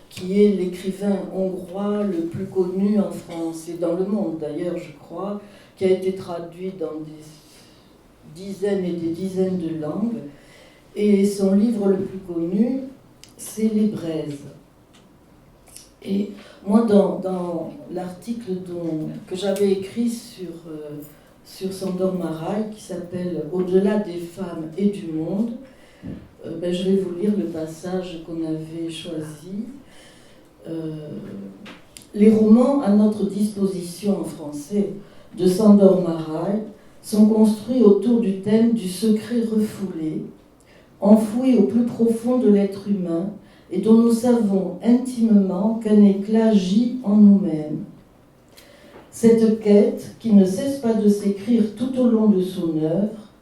S3: qui est l'écrivain hongrois le plus connu en France et dans le monde d'ailleurs, je crois, qui a été traduit dans des dizaines et des dizaines de langues. Et son livre le plus connu, c'est Les Braises. Et moi, dans l'article que j'avais écrit sur Sándor Márai, qui s'appelle « Au-delà des femmes et du monde », je vais vous lire le passage qu'on avait choisi. Les romans à notre disposition en français de Sándor Márai sont construits autour du thème du secret refoulé, enfoui au plus profond de l'être humain, et dont nous savons intimement qu'un éclat gît en nous-mêmes. Cette quête, qui ne cesse pas de s'écrire tout au long de son œuvre,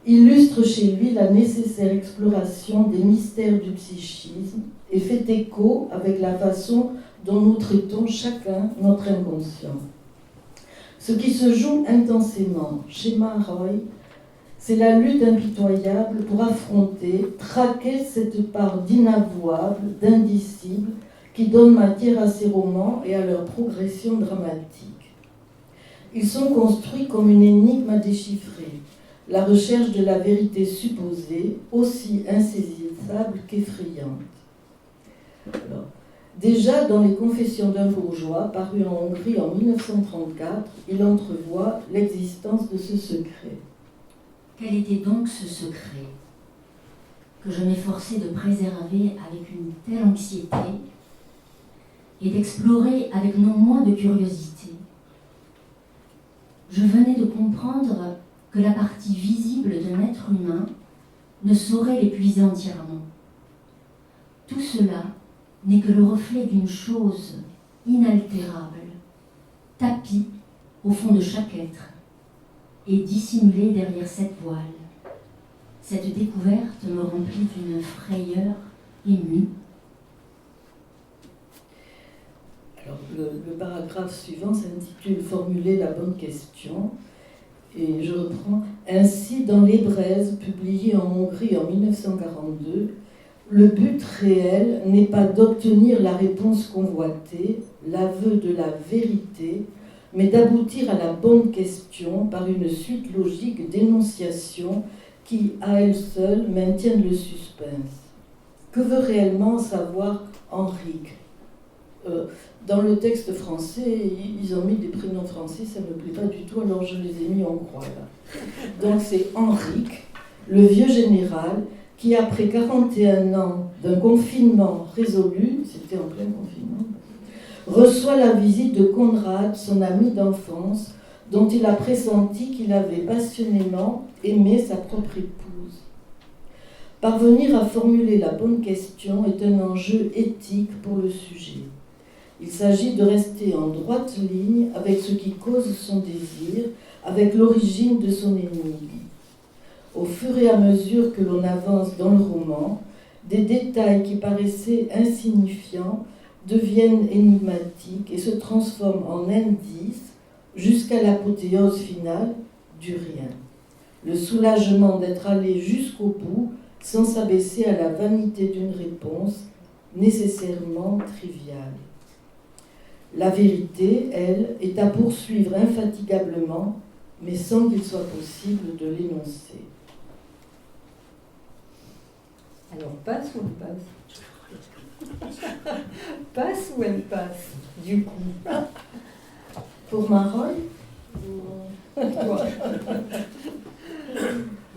S3: illustre chez lui la nécessaire exploration des mystères du psychisme et fait écho avec la façon dont nous traitons chacun notre inconscient. Ce qui se joue intensément chez Márai, c'est la lutte impitoyable pour affronter, traquer cette part d'inavouable, d'indicible, qui donne matière à ces romans et à leur progression dramatique. Ils sont construits comme une énigme à déchiffrer, la recherche de la vérité supposée, aussi insaisissable qu'effrayante. Alors, déjà dans les Confessions d'un bourgeois, paru en Hongrie en 1934, il entrevoit l'existence de ce secret.
S7: Quel était donc ce secret que je m'efforçais de préserver avec une telle anxiété et d'explorer avec non moins de curiosité? Je venais de comprendre que la partie visible d'un être humain ne saurait l'épuiser entièrement. Tout cela n'est que le reflet d'une chose inaltérable, tapie au fond de chaque être et dissimulée derrière cette voile. Cette découverte me remplit d'une frayeur émue.
S3: Alors, le paragraphe suivant s'intitule « Formuler la bonne question ». Et je reprends. « Ainsi, dans Les Braises, publié en Hongrie en 1942, le but réel n'est pas d'obtenir la réponse convoitée, l'aveu de la vérité, mais d'aboutir à la bonne question par une suite logique d'énonciations qui, à elles seules, maintiennent le suspense. Que veut réellement savoir Henrique ? Dans le texte français, ils ont mis des prénoms français, ça ne me plaît pas du tout, alors je les ai mis hongrois là. Donc c'est Henrique, le vieux général, qui après 41 ans d'un confinement résolu, c'était en plein confinement, reçoit la visite de Conrad, son ami d'enfance, dont il a pressenti qu'il avait passionnément aimé sa propre épouse. Parvenir à formuler la bonne question est un enjeu éthique pour le sujet. Il s'agit de rester en droite ligne avec ce qui cause son désir, avec l'origine de son énigme. Au fur et à mesure que l'on avance dans le roman, des détails qui paraissaient insignifiants deviennent énigmatiques et se transforment en indices jusqu'à l'apothéose finale du rien. Le soulagement d'être allé jusqu'au bout sans s'abaisser à la vanité d'une réponse nécessairement triviale. La vérité, elle, est à poursuivre infatigablement, mais sans qu'il soit possible de l'énoncer.
S1: Alors, passe ou impasse? Passe ou impasse, du coup?
S3: Pour Maroy,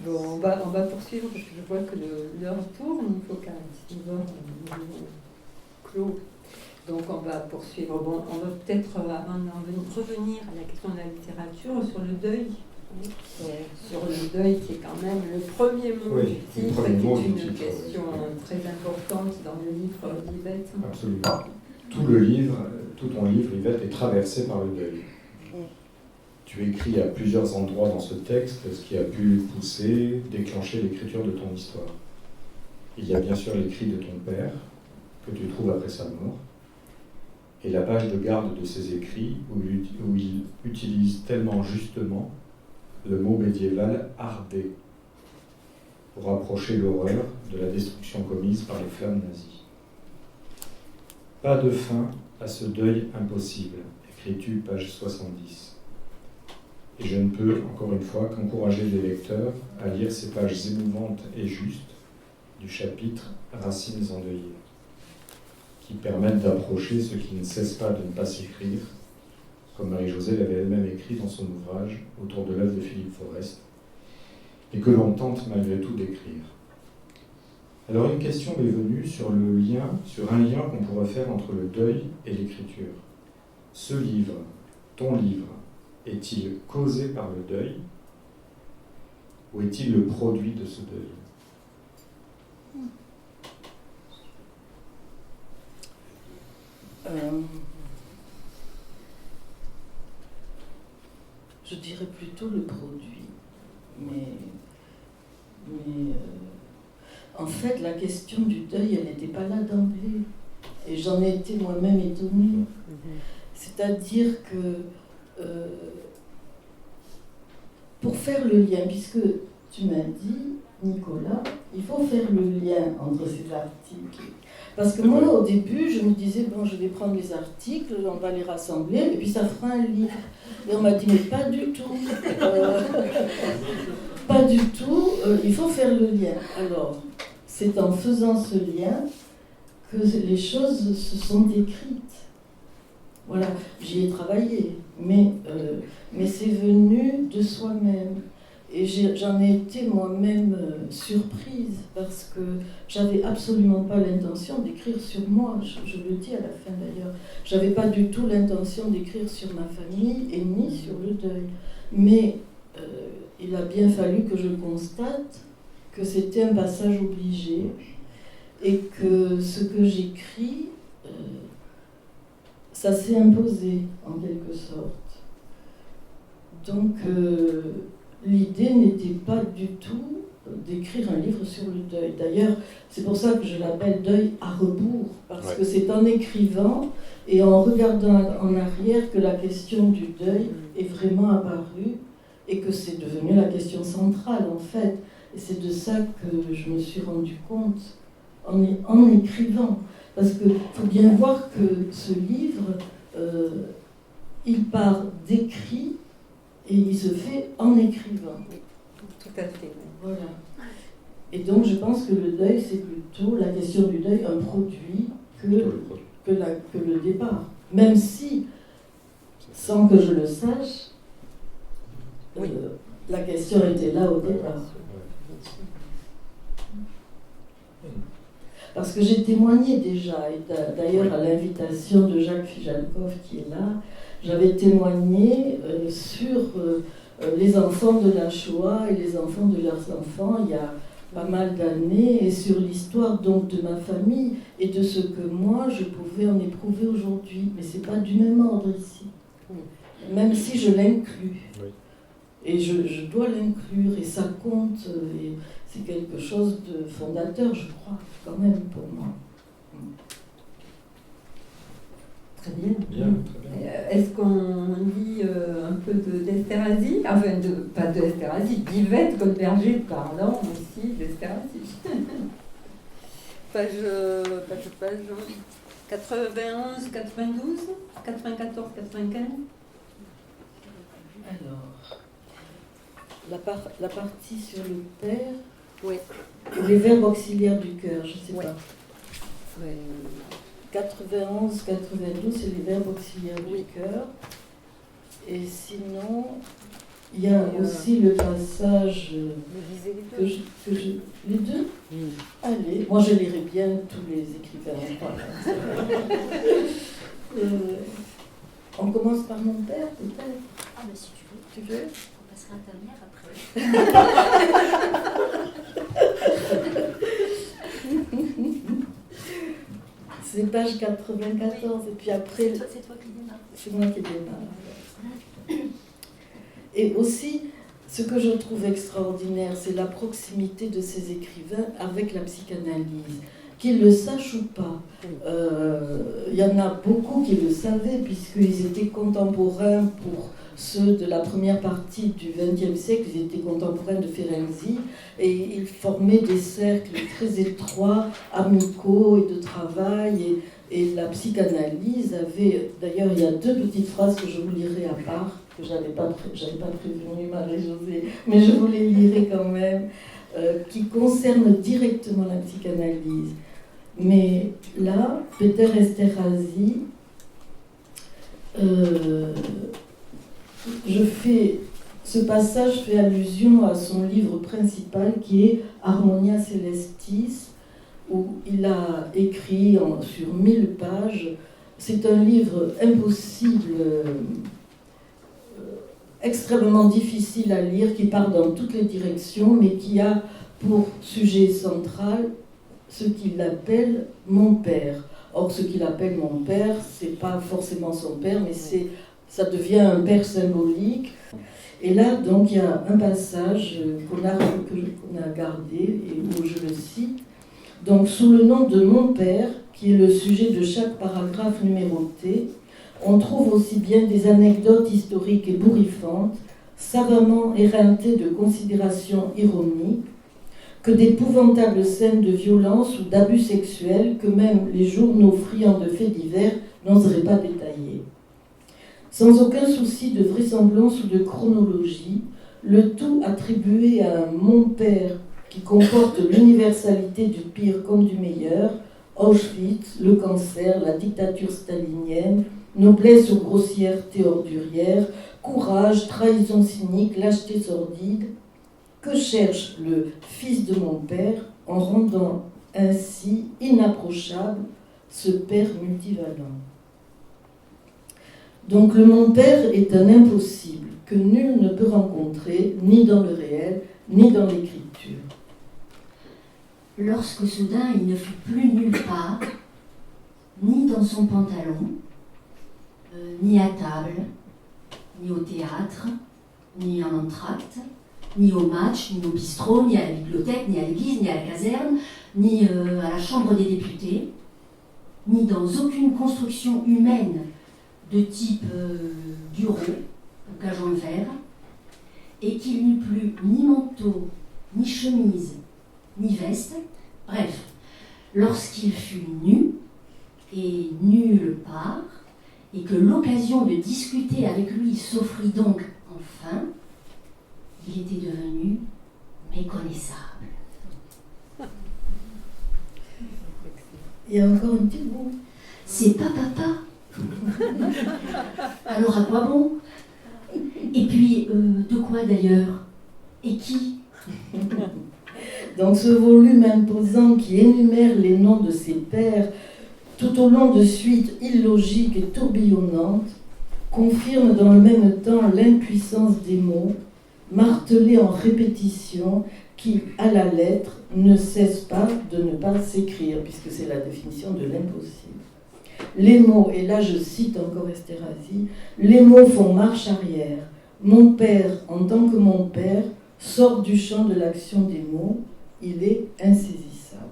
S1: Bon, on va poursuivre parce que je vois que l'heure tourne. Il faut qu'à 19h, on clôt. Donc on va poursuivre. Bon, on va peut-être revenir à la question de la littérature sur le deuil. Sur le deuil qui est quand même le premier mot du titre, qui est une question très importante dans le livre d'Yvette.
S4: Absolument. Tout le livre, tout ton livre, Yvette, est traversé par le deuil. Tu écris à plusieurs endroits dans ce texte ce qui a pu pousser, déclencher l'écriture de ton histoire. Il y a bien sûr l'écrit de ton père, que tu trouves après sa mort, et la page de garde de ses écrits, où il utilise tellement justement le mot médiéval « ardé » pour approcher l'horreur de la destruction commise par les flammes nazies. Pas de fin à ce deuil impossible, écris-tu page 70. Et je ne peux, encore une fois, qu'encourager les lecteurs à lire ces pages émouvantes et justes du chapitre « Racines endeuillées », qui permettent d'approcher ce qui ne cesse pas de ne pas s'écrire, comme Marie-Josée l'avait elle-même écrit dans son ouvrage autour de l'œuvre de Philippe Forest, et que l'on tente malgré tout d'écrire. Alors une question m'est venue sur un lien qu'on pourrait faire entre le deuil et l'écriture. Ce livre, ton livre, est-il causé par le deuil ou est-il le produit de ce deuil?
S3: Je dirais plutôt le produit. Mais en fait, la question du deuil, elle n'était pas là d'emblée. Et j'en ai été moi-même étonnée. C'est-à-dire que pour faire le lien, puisque tu m'as dit, Nicolas, il faut faire le lien entre ces articles. Parce que moi, au début, je me disais, bon, je vais prendre les articles, on va les rassembler, et puis ça fera un livre. Et on m'a dit, mais pas du tout. Pas du tout, il faut faire le lien. Alors, c'est en faisant ce lien que les choses se sont décrites. Voilà, j'y ai travaillé, mais c'est venu de soi-même. Et j'en ai été moi-même surprise, parce que j'avais absolument pas l'intention d'écrire sur moi, je le dis à la fin d'ailleurs. J'avais pas du tout l'intention d'écrire sur ma famille et ni sur le deuil. Mais il a bien fallu que je constate que c'était un passage obligé et que ce que j'écris, ça s'est imposé en quelque sorte. Donc l'idée n'était pas du tout d'écrire un livre sur le deuil. D'ailleurs, c'est pour ça que je l'appelle Deuil à rebours, parce que c'est en écrivant et en regardant en arrière que la question du deuil est vraiment apparue et que c'est devenu la question centrale en fait. Et c'est de ça que je me suis rendu compte en écrivant. Parce qu'il faut bien voir que ce livre, il part d'écrit et il se fait en écrivant.
S1: Tout à fait.
S3: Voilà. Et donc je pense que le deuil, c'est plutôt la question du deuil, un produit que le départ. Même si, sans que je le sache, la question était là au départ. parce que j'ai témoigné déjà, et d'ailleurs à l'invitation de Jacques Fijalkov qui est là, j'avais témoigné sur les enfants de la Shoah et les enfants de leurs enfants il y a pas mal d'années, et sur l'histoire donc de ma famille et de ce que moi je pouvais en éprouver aujourd'hui. Mais c'est pas du même ordre ici, même si je l'inclus.
S2: Oui.
S3: Et je dois l'inclure, et ça compte, et c'est quelque chose de fondateur, je crois, quand même, pour moi.
S1: Très bien.
S2: Bien, très bien.
S1: Est-ce qu'on lit un peu d'Esterhazy, enfin, pas d'Esterhazy, d'Yvette Goldberger parlant aussi d'Esterhazy. page 91, 92, 94, 95.
S3: Alors, la partie sur le père,
S1: Oui.
S3: les verbes auxiliaires du cœur, je ne sais
S1: Ouais.
S3: pas. 91, 92, c'est les verbes auxiliaires du cœur. Et sinon, il y a aussi le passage que je... Les deux. Allez, moi je lirai bien tous les écrivains. On commence par mon père, peut-être.
S6: Ah, bah si tu veux.
S3: Tu veux?
S6: On passera à ta mère après.
S3: C'est page 94, et puis après...
S6: C'est toi qui démarres.
S3: C'est moi qui démarre. Et aussi, ce que je trouve extraordinaire, c'est la proximité de ces écrivains avec la psychanalyse. Qu'ils le sachent ou pas. Il y en a beaucoup qui le savaient, puisqu'ils étaient contemporains pour ceux de la première partie du XXe siècle, ils étaient contemporains de Ferenczi, et ils formaient des cercles très étroits, amicaux et de travail, et la psychanalyse avait... D'ailleurs, il y a deux petites phrases que je vous lirai à part, que j'avais pas prévenu Marie-Josée, mais je vous les lirai quand même, qui concernent directement la psychanalyse. Mais là, Peter Esterhazy, ce passage fait allusion à son livre principal qui est Harmonia Celestis, où il a écrit sur 1000 pages. C'est un livre impossible, extrêmement difficile à lire, qui part dans toutes les directions, mais qui a pour sujet central ce qu'il appelle mon père. Or, ce qu'il appelle mon père, c'est pas forcément son père, mais ça devient un père symbolique. Et là, donc, il y a un passage qu'on a gardé et où je le cite. Donc, sous le nom de mon père, qui est le sujet de chaque paragraphe numéroté, on trouve aussi bien des anecdotes historiques et bourrifantes, savamment éreintées de considérations ironiques, que d'épouvantables scènes de violence ou d'abus sexuels que même les journaux friands de faits divers n'oseraient pas détailler. Sans aucun souci de vraisemblance ou de chronologie, le tout attribué à un mon père qui comporte l'universalité du pire comme du meilleur, Auschwitz, le cancer, la dictature stalinienne, noblesse ou grossièreté ordurière, courage, trahison cynique, lâcheté sordide. Que cherche le fils de mon père en rendant ainsi inapprochable ce père multivalent? Donc le mon père est un impossible que nul ne peut rencontrer, ni dans le réel, ni dans l'écriture.
S7: Lorsque soudain il ne fut plus nulle part, ni dans son pantalon, ni à table, ni au théâtre, ni en entracte, ni au match, ni au bistrot, ni à la bibliothèque, ni à l'église, ni à la caserne, ni à la chambre des députés, ni dans aucune construction humaine de type bureau ou cage en verre, et qu'il n'eut plus ni manteau, ni chemise, ni veste, bref, lorsqu'il fut nu, et nulle part, et que l'occasion de discuter avec lui s'offrit donc enfin, il était devenu méconnaissable.
S3: Il y a encore un petit bout.
S7: C'est pas papa. Alors à quoi bon? Et puis, de quoi d'ailleurs? Et qui?
S3: Donc ce volume imposant qui énumère les noms de ses pairs tout au long de suites illogiques et tourbillonnantes confirme dans le même temps l'impuissance des mots, martelés en répétition, qui, à la lettre, ne cessent pas de ne pas s'écrire, puisque c'est la définition de l'impossible. Les mots, et là je cite encore Esterhazy, les mots font marche arrière. Mon père, en tant que mon père, sort du champ de l'action des mots, il est insaisissable.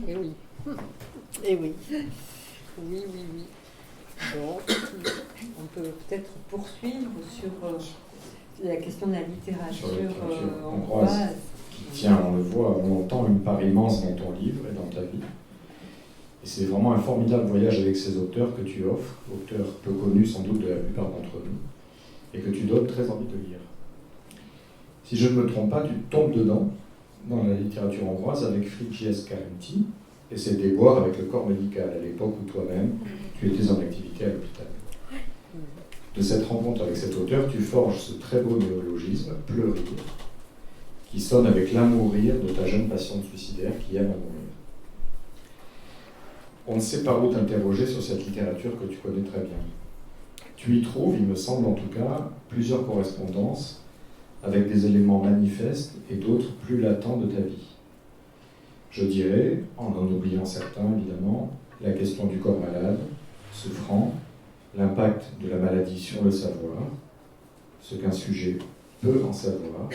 S1: Et oui.
S3: Et oui.
S1: Oui, oui, oui. Bon, on peut peut-être poursuivre sur la question de la littérature
S4: Sur la littérature
S1: hongroise.
S4: Qui tient, on le voit, on entend une part immense dans ton livre et dans ta vie. Et c'est vraiment un formidable voyage avec ces auteurs que tu offres, auteurs peu connus sans doute de la plupart d'entre nous, et que tu donnes très envie de lire. Si je ne me trompe pas, tu tombes dedans, dans la littérature hongroise, avec Frigyes Karinthy, et ses déboires avec le corps médical, à l'époque où toi-même, tu étais en activité à l'hôpital. De cette rencontre avec cet auteur, tu forges ce très beau néologisme, pleurir, qui sonne avec l'amour-rire de ta jeune patiente suicidaire qui aime à mourir. On ne sait par où t'interroger sur cette littérature que tu connais très bien. Tu y trouves, il me semble en tout cas, plusieurs correspondances avec des éléments manifestes et d'autres plus latents de ta vie. Je dirais, en oubliant certains évidemment, la question du corps malade, souffrant, l'impact de la maladie sur le savoir, ce qu'un sujet peut en savoir.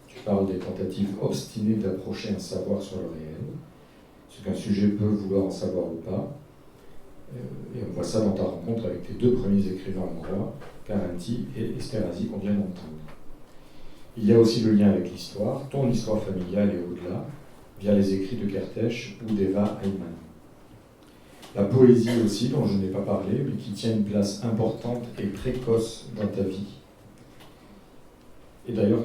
S4: Tu parles des tentatives obstinées d'approcher un savoir sur le réel, ce qu'un sujet peut vouloir en savoir ou pas. Et on voit ça dans ta rencontre avec tes deux premiers écrivains hongrois, Karinthy et Esterhazy, qu'on vient d'entendre. Il y a aussi le lien avec l'histoire, ton histoire familiale et au-delà, via les écrits de Kertész ou d'Eva Heimann. La poésie aussi, dont je n'ai pas parlé, mais qui tient une place importante et précoce dans ta vie. Et d'ailleurs,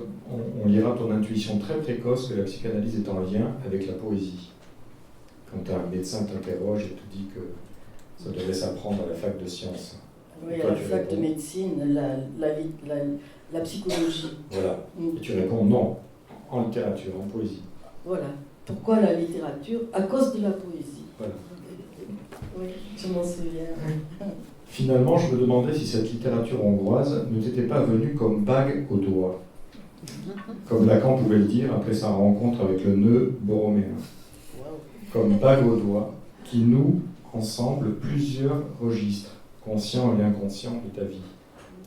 S4: on lira ton intuition très précoce que la psychanalyse est en lien avec la poésie. Quand un médecin t'interroge et te dit que ça devait s'apprendre à la fac de sciences.
S3: Oui,
S4: toi,
S3: à la
S4: tu
S3: fac de
S4: réponds,
S3: médecine, la psychologie.
S4: Voilà. Et tu réponds non, en littérature, en poésie.
S3: Voilà. Pourquoi la littérature? À cause de la poésie.
S4: Voilà.
S3: Oui, je m'en souviens.
S4: Finalement, je me demandais si cette littérature hongroise ne t'était pas venue comme bague au doigt, comme Lacan pouvait le dire après sa rencontre avec le nœud borroméen. Comme bague au doigt, qui noue ensemble plusieurs registres, conscients et inconscients de ta vie.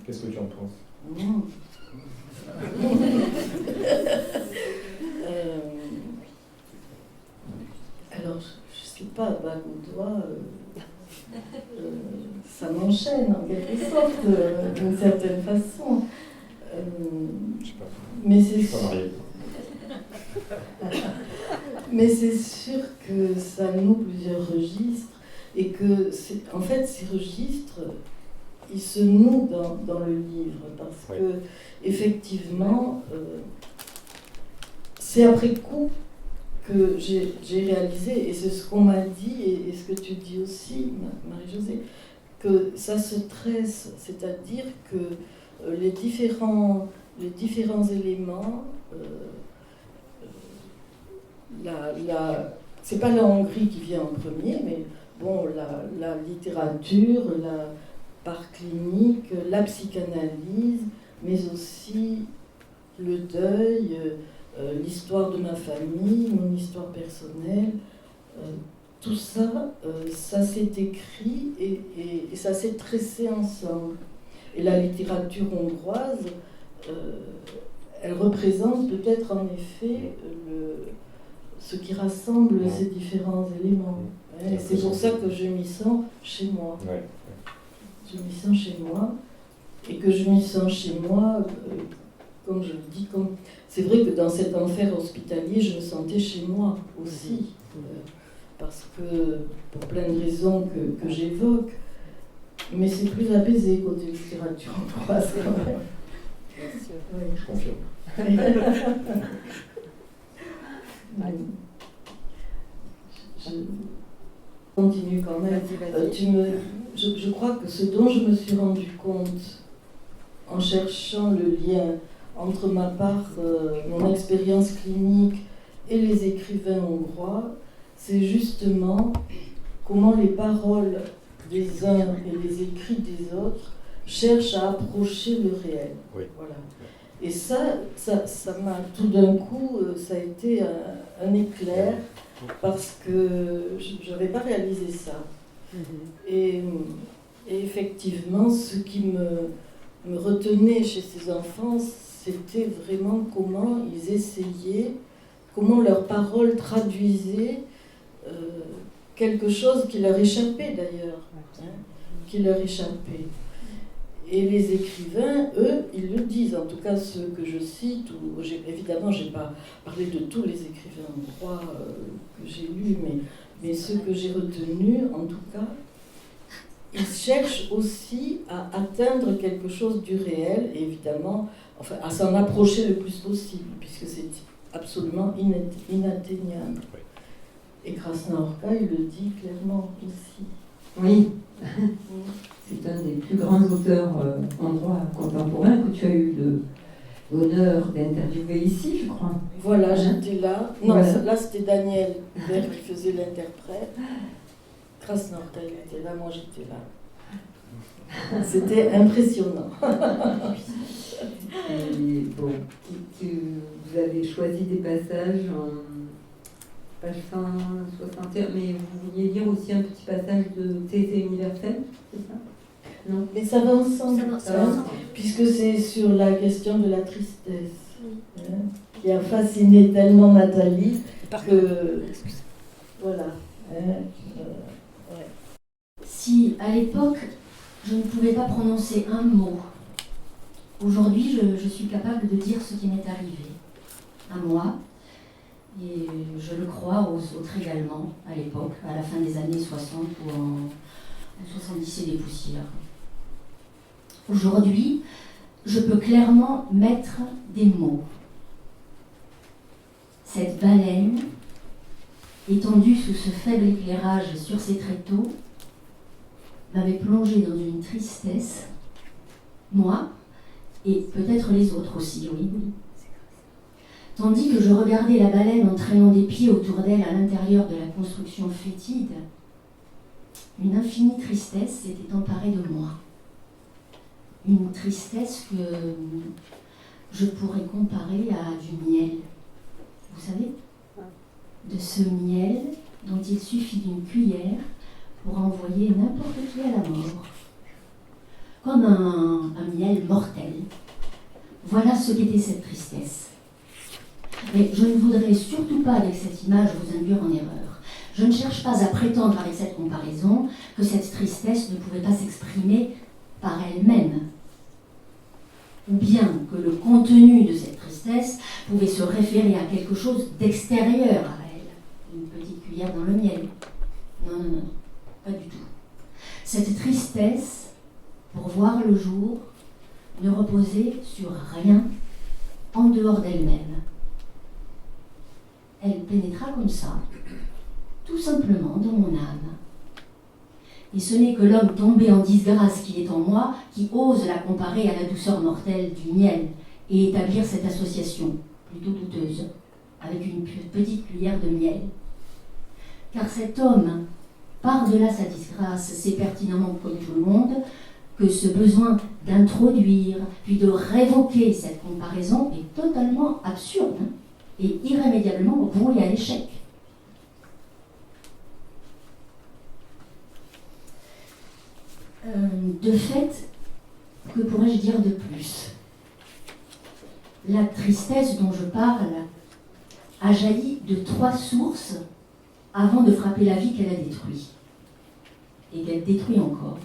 S4: Qu'est-ce que tu en penses?
S3: Alors, je ne sais pas, bague au doigt, ça m'enchaîne en quelque sorte, d'une certaine façon.
S4: Je sais pas.
S3: Mais
S4: Je
S3: c'est
S4: suis pas marié.
S3: Mais c'est sûr que ça noue plusieurs registres et que, en fait, ces registres, ils se nouent dans le livre parce que, effectivement, c'est après coup que j'ai réalisé, et c'est ce qu'on m'a dit et ce que tu dis aussi, Marie-Josée, que ça se tresse, c'est-à-dire que les différents éléments, c'est pas la Hongrie qui vient en premier, mais bon, la littérature, la part clinique, la psychanalyse, mais aussi le deuil, l'histoire de ma famille, mon histoire personnelle, tout ça, ça s'est écrit et ça s'est tressé ensemble. Et la littérature hongroise, elle représente peut-être en effet ce qui rassemble ces différents éléments. Et c'est pour ça que je m'y sens chez moi.
S4: Ouais.
S3: Je m'y sens chez moi, et que je m'y sens chez moi, comme je le dis, c'est vrai que dans cet enfer hospitalier, je me sentais chez moi aussi, parce que, pour plein de raisons que j'évoque, mais c'est plus apaisé côté littérature hongroise quand même.
S1: Bien sûr.
S3: Oui.
S4: Je confirme.
S3: Je continue quand même.
S1: Vas-y, vas-y.
S3: Je crois que ce dont je me suis rendu compte en cherchant le lien entre ma part, mon expérience clinique et les écrivains hongrois, c'est justement comment les paroles des uns et les écrits des autres cherchent à approcher le réel.
S2: Oui.
S3: Voilà. Et ça m'a tout d'un coup, ça a été un éclair parce que je n'avais pas réalisé ça. Et effectivement, ce qui me retenait chez ces enfants, c'était vraiment comment ils essayaient, comment leurs paroles traduisaient quelque chose qui leur échappait d'ailleurs, qui leur échappait. Et les écrivains, eux, ils le disent, en tout cas ceux que je cite, évidemment je n'ai pas parlé de tous les écrivains hongrois que j'ai lus, mais ceux que j'ai retenus, en tout cas, ils cherchent aussi à atteindre quelque chose du réel, et évidemment, enfin, à s'en approcher le plus possible, puisque c'est absolument inatteignable.
S2: Oui.
S3: Et Krasnaorka, il le dit clairement aussi.
S1: Oui, c'est un des plus grands auteurs hongrois contemporains que tu as eu l'honneur d'interviewer ici, je crois.
S3: Voilà, j'étais là. Non,
S1: Voilà.
S3: là c'était Daniel Hubert qui faisait l'interprète. Krasnaorka, il était là, moi j'étais là. C'était impressionnant.
S1: Et bon, vous avez choisi des passages en page 161, mais vous vouliez lire aussi un petit passage de Thésée universelle, c'est ça? Non?
S3: Mais ça va ensemble,
S6: Ça va ensemble.
S3: puisque c'est sur la question de la tristesse, qui a fasciné tellement Nathalie que... Voilà.
S7: Si à l'époque je ne pouvais pas prononcer un mot, aujourd'hui je suis capable de dire ce qui m'est arrivé à moi, et je le crois aux autres également à l'époque, à la fin des années 60 ou en 70 et des poussières. Aujourd'hui, je peux clairement mettre des mots. Cette baleine, étendue sous ce faible éclairage sur ses tréteaux, m'avait plongé dans une tristesse, moi, et peut-être les autres aussi, oui. Tandis que je regardais la baleine en traînant des pieds autour d'elle à l'intérieur de la construction fétide, une infinie tristesse s'était emparée de moi. Une tristesse que je pourrais comparer à du miel. Vous savez, de ce miel dont il suffit d'une cuillère pour envoyer n'importe qui à la mort. Comme un miel mortel. Voilà ce qu'était cette tristesse. Mais je ne voudrais surtout pas, avec cette image, vous induire en erreur. Je ne cherche pas à prétendre avec cette comparaison que cette tristesse ne pouvait pas s'exprimer par elle-même, ou bien que le contenu de cette tristesse pouvait se référer à quelque chose d'extérieur à elle, une petite cuillère dans le miel. Non, non, non, pas du tout. Cette tristesse, pour voir le jour, ne reposait sur rien en dehors d'elle-même. Elle pénétra comme ça, tout simplement dans mon âme. Et ce n'est que l'homme tombé en disgrâce qui est en moi qui ose la comparer à la douceur mortelle du miel et établir cette association, plutôt douteuse, avec une petite cuillère de miel. Car cet homme, par-delà sa disgrâce, sait pertinemment, comme tout le monde, que ce besoin d'introduire, puis de révoquer cette comparaison est totalement absurde et irrémédiablement voué à l'échec. De fait, que pourrais-je dire de plus? La tristesse dont je parle a jailli de 3 sources avant de frapper la vie qu'elle a détruite et qu'elle détruit encore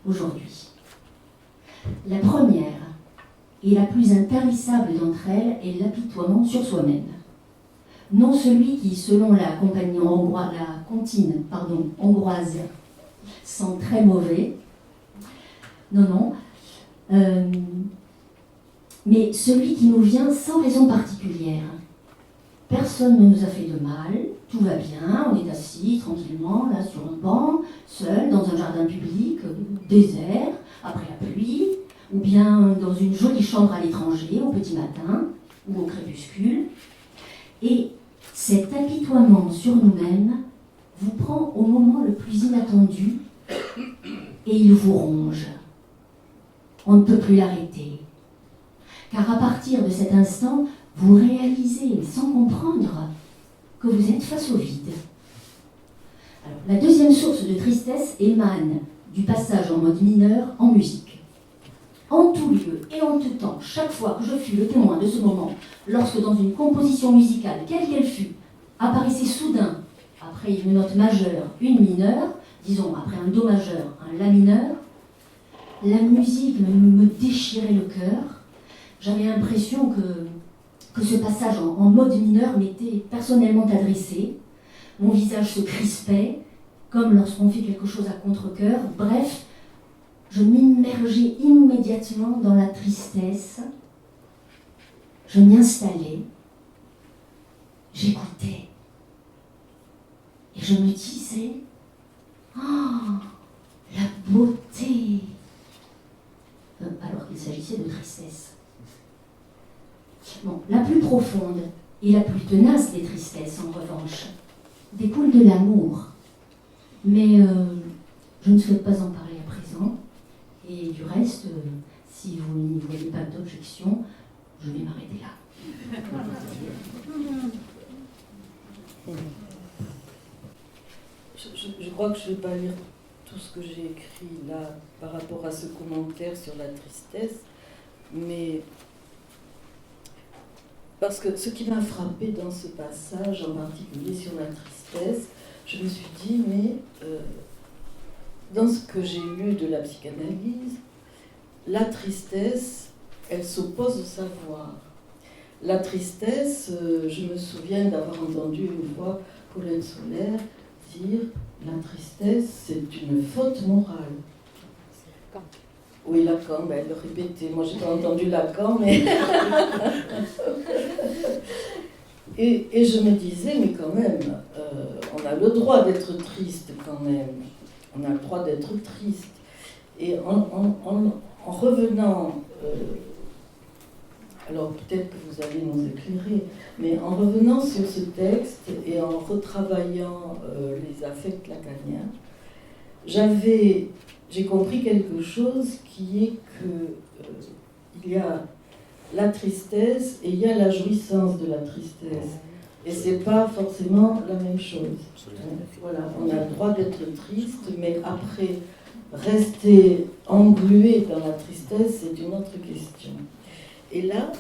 S7: aujourd'hui. La première et la plus intarissable d'entre elles est l'apitoiement sur soi-même. Non celui qui, selon la compagnie comptine hongroise, sent très mauvais. Non, mais celui qui nous vient sans raison particulière. Personne ne nous a fait de mal, tout va bien, on est assis tranquillement, là sur un banc, seul, dans un jardin public, désert, après la pluie, ou bien dans une jolie chambre à l'étranger, au petit matin ou au crépuscule. Et cet apitoiement sur nous-mêmes vous prend au moment le plus inattendu et il vous ronge. On ne peut plus l'arrêter. Car à partir de cet instant, vous réalisez, sans comprendre, que vous êtes face au vide. Alors, la deuxième source de tristesse émane du passage en mode mineur en musique. En tout lieu et en tout temps, chaque fois que je fus le témoin de ce moment, lorsque dans une composition musicale, quelle qu'elle fût, apparaissait soudain, après une note majeure, une mineure, disons après un do majeur, un la mineur, la musique me déchirait le cœur. J'avais l'impression que ce passage en mode mineur m'était personnellement adressé. Mon visage se crispait, comme lorsqu'on fait quelque chose à contre-cœur. Bref, je m'immergeais immédiatement dans la tristesse. Je m'y installais. J'écoutais. Et je me disais, oh, la beauté. Alors qu'il s'agissait de tristesse. Bon, la plus profonde et la plus tenace des tristesses, en revanche, découle de l'amour. Mais je ne souhaite pas en parler à présent. Et du reste, si vous n'y voyez pas d'objection, je vais m'arrêter là.
S3: Je crois que je ne vais pas lire tout ce que j'ai écrit là par rapport à ce commentaire sur la tristesse, mais parce que ce qui m'a frappé dans ce passage, en particulier sur la tristesse, je me suis dit, mais dans ce que j'ai lu de la psychanalyse, la tristesse, elle s'oppose au savoir. La tristesse, je me souviens d'avoir entendu une fois Colette Solaire dire « la tristesse, c'est une faute morale ». Oui, Lacan, elle le répétait. Moi, j'ai pas entendu Lacan, mais... et je me disais, mais quand même, on a le droit d'être triste quand même. On a le droit d'être triste. Et en revenant... alors peut-être que vous allez nous éclairer, mais en revenant sur ce texte et en retravaillant les affects lacaniens, j'ai compris quelque chose qui est que il y a la tristesse et il y a la jouissance de la tristesse. Et c'est pas forcément la même chose. Voilà, on a le droit d'être triste, mais après, rester englué dans la tristesse, c'est une autre question. Et là,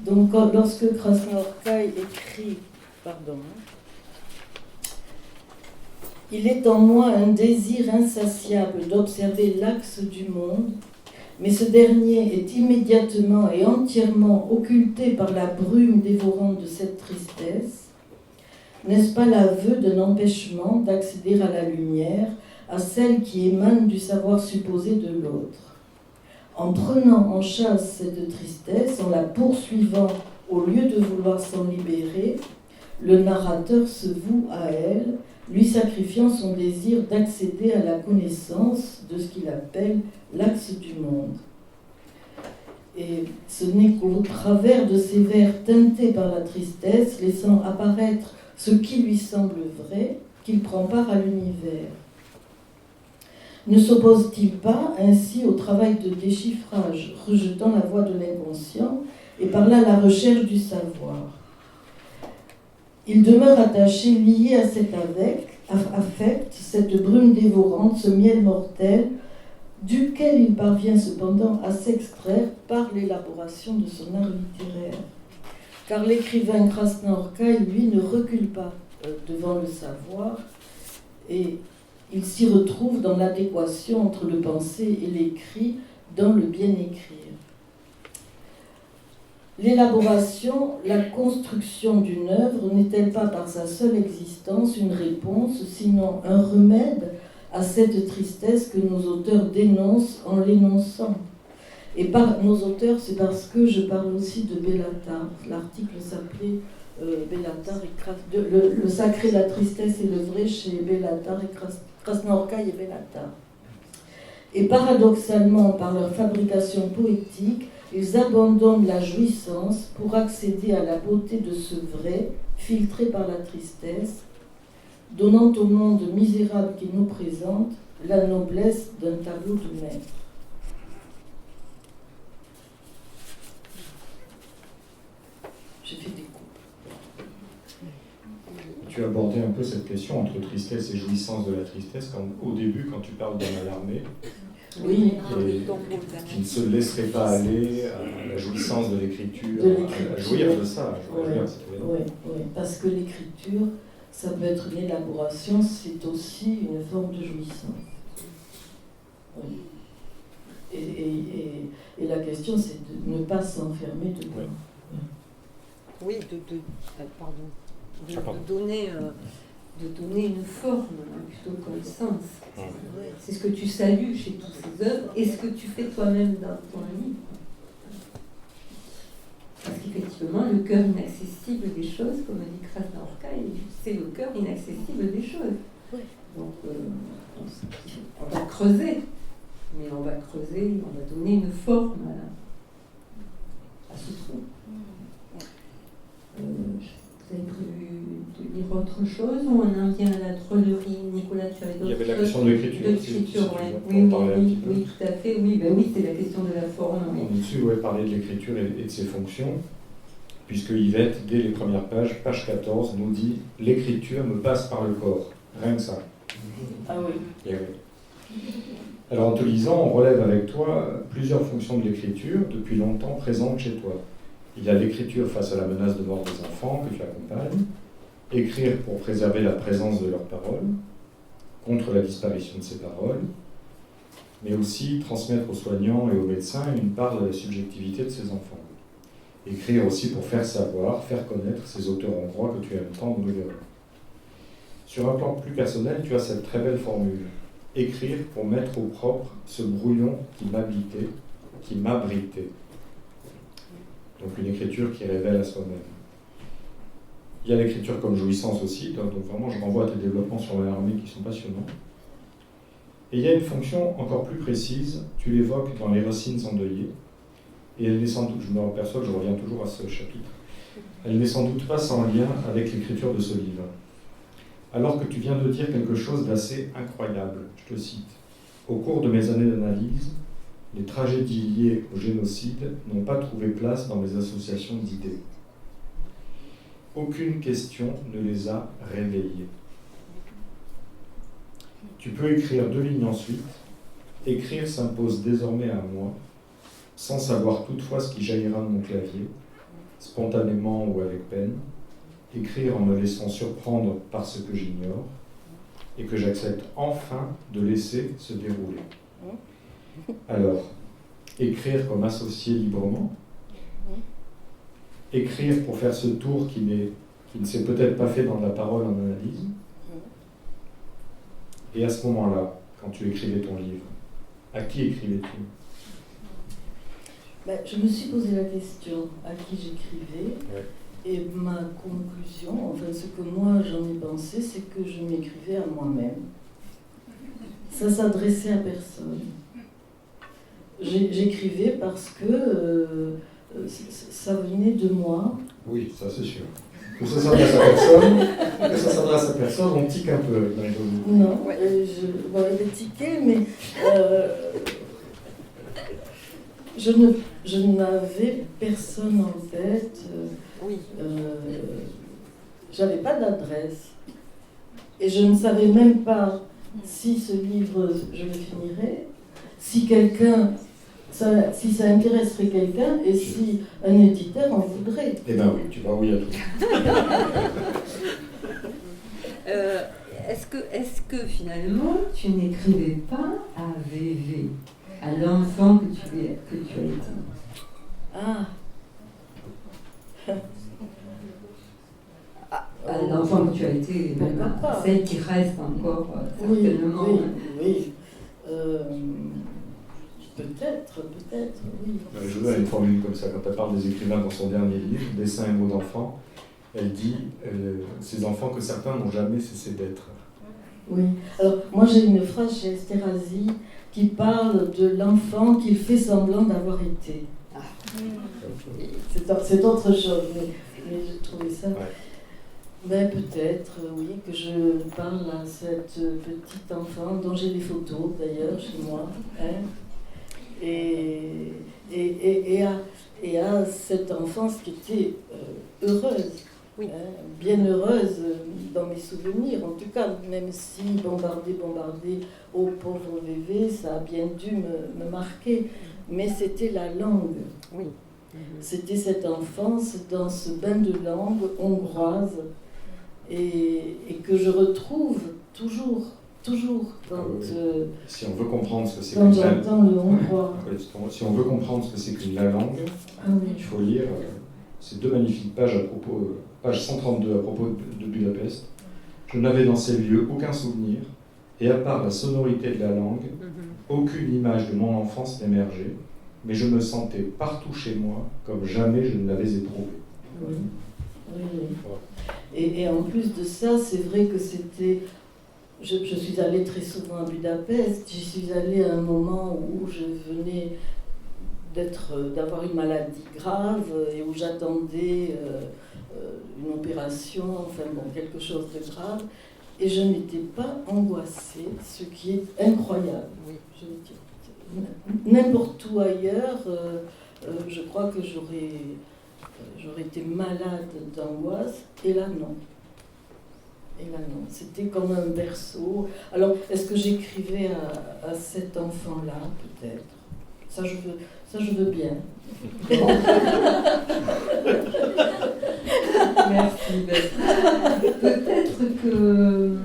S3: donc, lorsque Krasnahorkai écrit, il est en moi un désir insatiable d'observer l'axe du monde, mais ce dernier est immédiatement et entièrement occulté par la brume dévorante de cette tristesse. N'est-ce pas l'aveu d'un empêchement d'accéder à la lumière, à celle qui émane du savoir supposé de l'autre? En prenant en chasse cette tristesse, en la poursuivant au lieu de vouloir s'en libérer, le narrateur se voue à elle, lui sacrifiant son désir d'accéder à la connaissance de ce qu'il appelle l'axe du monde. Et ce n'est qu'au travers de ces vers teintés par la tristesse, laissant apparaître ce qui lui semble vrai, qu'il prend part à l'univers. Ne s'oppose-t-il pas ainsi au travail de déchiffrage, rejetant la voie de l'inconscient et par là la recherche du savoir? Il demeure attaché, lié à cet affect, cette brume dévorante, ce miel mortel, duquel il parvient cependant à s'extraire par l'élaboration de son art littéraire. Car l'écrivain Krasnahorkai, lui, ne recule pas devant le savoir, et il s'y retrouve dans l'adéquation entre le pensé et l'écrit, dans le bien écrire. L'élaboration, la construction d'une œuvre n'est-elle pas par sa seule existence une réponse, sinon un remède à cette tristesse que nos auteurs dénoncent en l'énonçant? Et par nos auteurs, c'est parce que je parle aussi de Bellatar. L'article s'appelait Bellatar et le sacré, la tristesse et le vrai chez Bellatar et Krasnahorkai et Bellatar. Et paradoxalement, par leur fabrication poétique, ils abandonnent la jouissance pour accéder à la beauté de ce vrai, filtré par la tristesse, donnant au monde misérable qui nous présente la noblesse d'un tableau de maître. J'ai fait des coupes.
S4: Tu as abordé un peu cette question entre tristesse et jouissance de la tristesse au début, quand tu parles d'un alarmé,
S3: Oui,
S4: qui ne se laisserait pas aller à la jouissance de l'écriture, à jouir de ça.
S3: Oui, parce que l'écriture, ça peut être l'élaboration, c'est aussi une forme de jouissance. Oui. Et la question, c'est de ne pas s'enfermer dedans.
S1: Oui, de donner une forme plutôt qu'un sens. C'est ce que tu salues chez toutes ces œuvres et ce que tu fais toi-même dans ton livre. Parce qu'effectivement, le cœur inaccessible des choses, comme dit Krasnaorka, c'est le cœur inaccessible des choses. Donc, on va creuser, mais on va donner une forme à ce trou. Vous avez prévu de lire autre chose ou on en vient à la trollerie? Nicolas, tu avais d'autres choses?
S4: Il y avait la question de l'écriture.
S1: Oui, tout à fait. Oui, c'est la question de la forme. Oui.
S4: On est dessus, parler de l'écriture et de ses fonctions, puisque Yvette, dès les premières pages, page 14, nous dit « L'écriture me passe par le corps ». Rien que ça.
S3: Ah oui.
S4: Et oui. Alors en te lisant, on relève avec toi plusieurs fonctions de l'écriture depuis longtemps présentes chez toi. Il y a l'écriture face à la menace de mort des enfants que tu accompagnes, écrire pour préserver la présence de leurs paroles, contre la disparition de ces paroles, mais aussi transmettre aux soignants et aux médecins une part de la subjectivité de ces enfants. Écrire aussi pour faire savoir, faire connaître ces auteurs hongrois que tu aimes tant de regarder. Sur un plan plus personnel, tu as cette très belle formule. Écrire pour mettre au propre ce brouillon qui m'habitait, qui m'abritait. Donc une écriture qui révèle à soi-même. Il y a l'écriture comme jouissance aussi, donc vraiment je renvoie à tes développements sur Mallarmé qui sont passionnants. Et il y a une fonction encore plus précise, tu l'évoques dans Les Racines endeuillées, et elle n'est sans doute, je me aperçois que je reviens toujours à ce chapitre, elle n'est sans doute pas sans lien avec l'écriture de ce livre. Alors que tu viens de dire quelque chose d'assez incroyable, je te cite. Au cours de mes années d'analyse, les tragédies liées au génocide n'ont pas trouvé place dans mes associations d'idées. Aucune question ne les a réveillées. Tu peux écrire 2 lignes ensuite. Écrire s'impose désormais à moi, sans savoir toutefois ce qui jaillira de mon clavier, spontanément ou avec peine. Écrire en me laissant surprendre par ce que j'ignore, et que j'accepte enfin de laisser se dérouler. Alors, écrire comme associé librement, écrire pour faire ce tour qui ne s'est peut-être pas fait dans la parole en analyse, et à ce moment-là, quand tu écrivais ton livre, à qui écrivais-tu ?
S3: Je me suis posé la question à qui j'écrivais, et ma conclusion, enfin ce que moi j'en ai pensé, c'est que je m'écrivais à moi-même. Ça s'adressait à personne. J'écrivais parce que ça venait de moi.
S4: Oui, ça c'est sûr. Que ça s'adresse à personne, on tique un peu.
S3: Non, je tiquer, mais je n'avais personne en tête. J'avais pas d'adresse. Et je ne savais même pas si ce livre, je le finirais, si si ça intéresserait quelqu'un et si un éditeur en voudrait.
S4: Eh bien oui, tu vas oui à tout.
S1: Est-ce que finalement tu n'écrivais pas à VV, à l'enfant que tu as été?
S3: Ah.
S1: À l'enfant que tu as été, même à celle qui reste encore certainement.
S3: Oui. Peut-être, oui.
S4: Je veux une formule comme ça, quand elle parle des écrivains dans son dernier livre, Dessin et mots d'enfant, elle dit ces enfants que certains n'ont jamais cessé d'être.
S3: Oui. Alors, moi j'ai une phrase chez Esterhazy qui parle de l'enfant qu'il fait semblant d'avoir été. C'est autre chose, mais j'ai trouvé ça.
S2: Ouais.
S3: Ben, peut-être, oui, que je parle à cette petite enfant dont j'ai des photos d'ailleurs chez moi. Hein, et à cette enfance qui était heureuse,
S1: Oui.
S3: hein, bien heureuse dans mes souvenirs, en tout cas, même si bombardée, au pauvre bébé, ça a bien dû me marquer, mais c'était la langue.
S1: Oui.
S3: C'était cette enfance dans ce bain de langue hongroise et que je retrouve toujours quand,
S4: Si on veut comprendre ce que c'est
S3: quand
S4: qu'une langue,
S3: j'entends le hongrois.
S4: si on veut comprendre ce que c'est qu'une langue,
S3: Ah oui.
S4: il faut lire ces deux magnifiques pages page 132 à propos de Budapest. Je n'avais dans ces lieux aucun souvenir, et à part la sonorité de la langue, aucune image de mon enfance n'émergeait, mais je me sentais partout chez moi comme jamais je ne l'avais éprouvé.
S3: Oui. Et en plus de ça, c'est vrai que c'était... Je suis allée très souvent à Budapest. J'y suis allée à un moment où je venais d'avoir une maladie grave et où j'attendais une opération, enfin bon, quelque chose de grave. Et je n'étais pas angoissée, ce qui est incroyable.
S1: Oui.
S3: N'importe où ailleurs, je crois que j'aurais été malade d'angoisse, et là non. C'était comme un berceau. Alors, est-ce que j'écrivais à cet enfant-là, peut-être? Ça, je veux bien.
S1: Merci. Peut-être que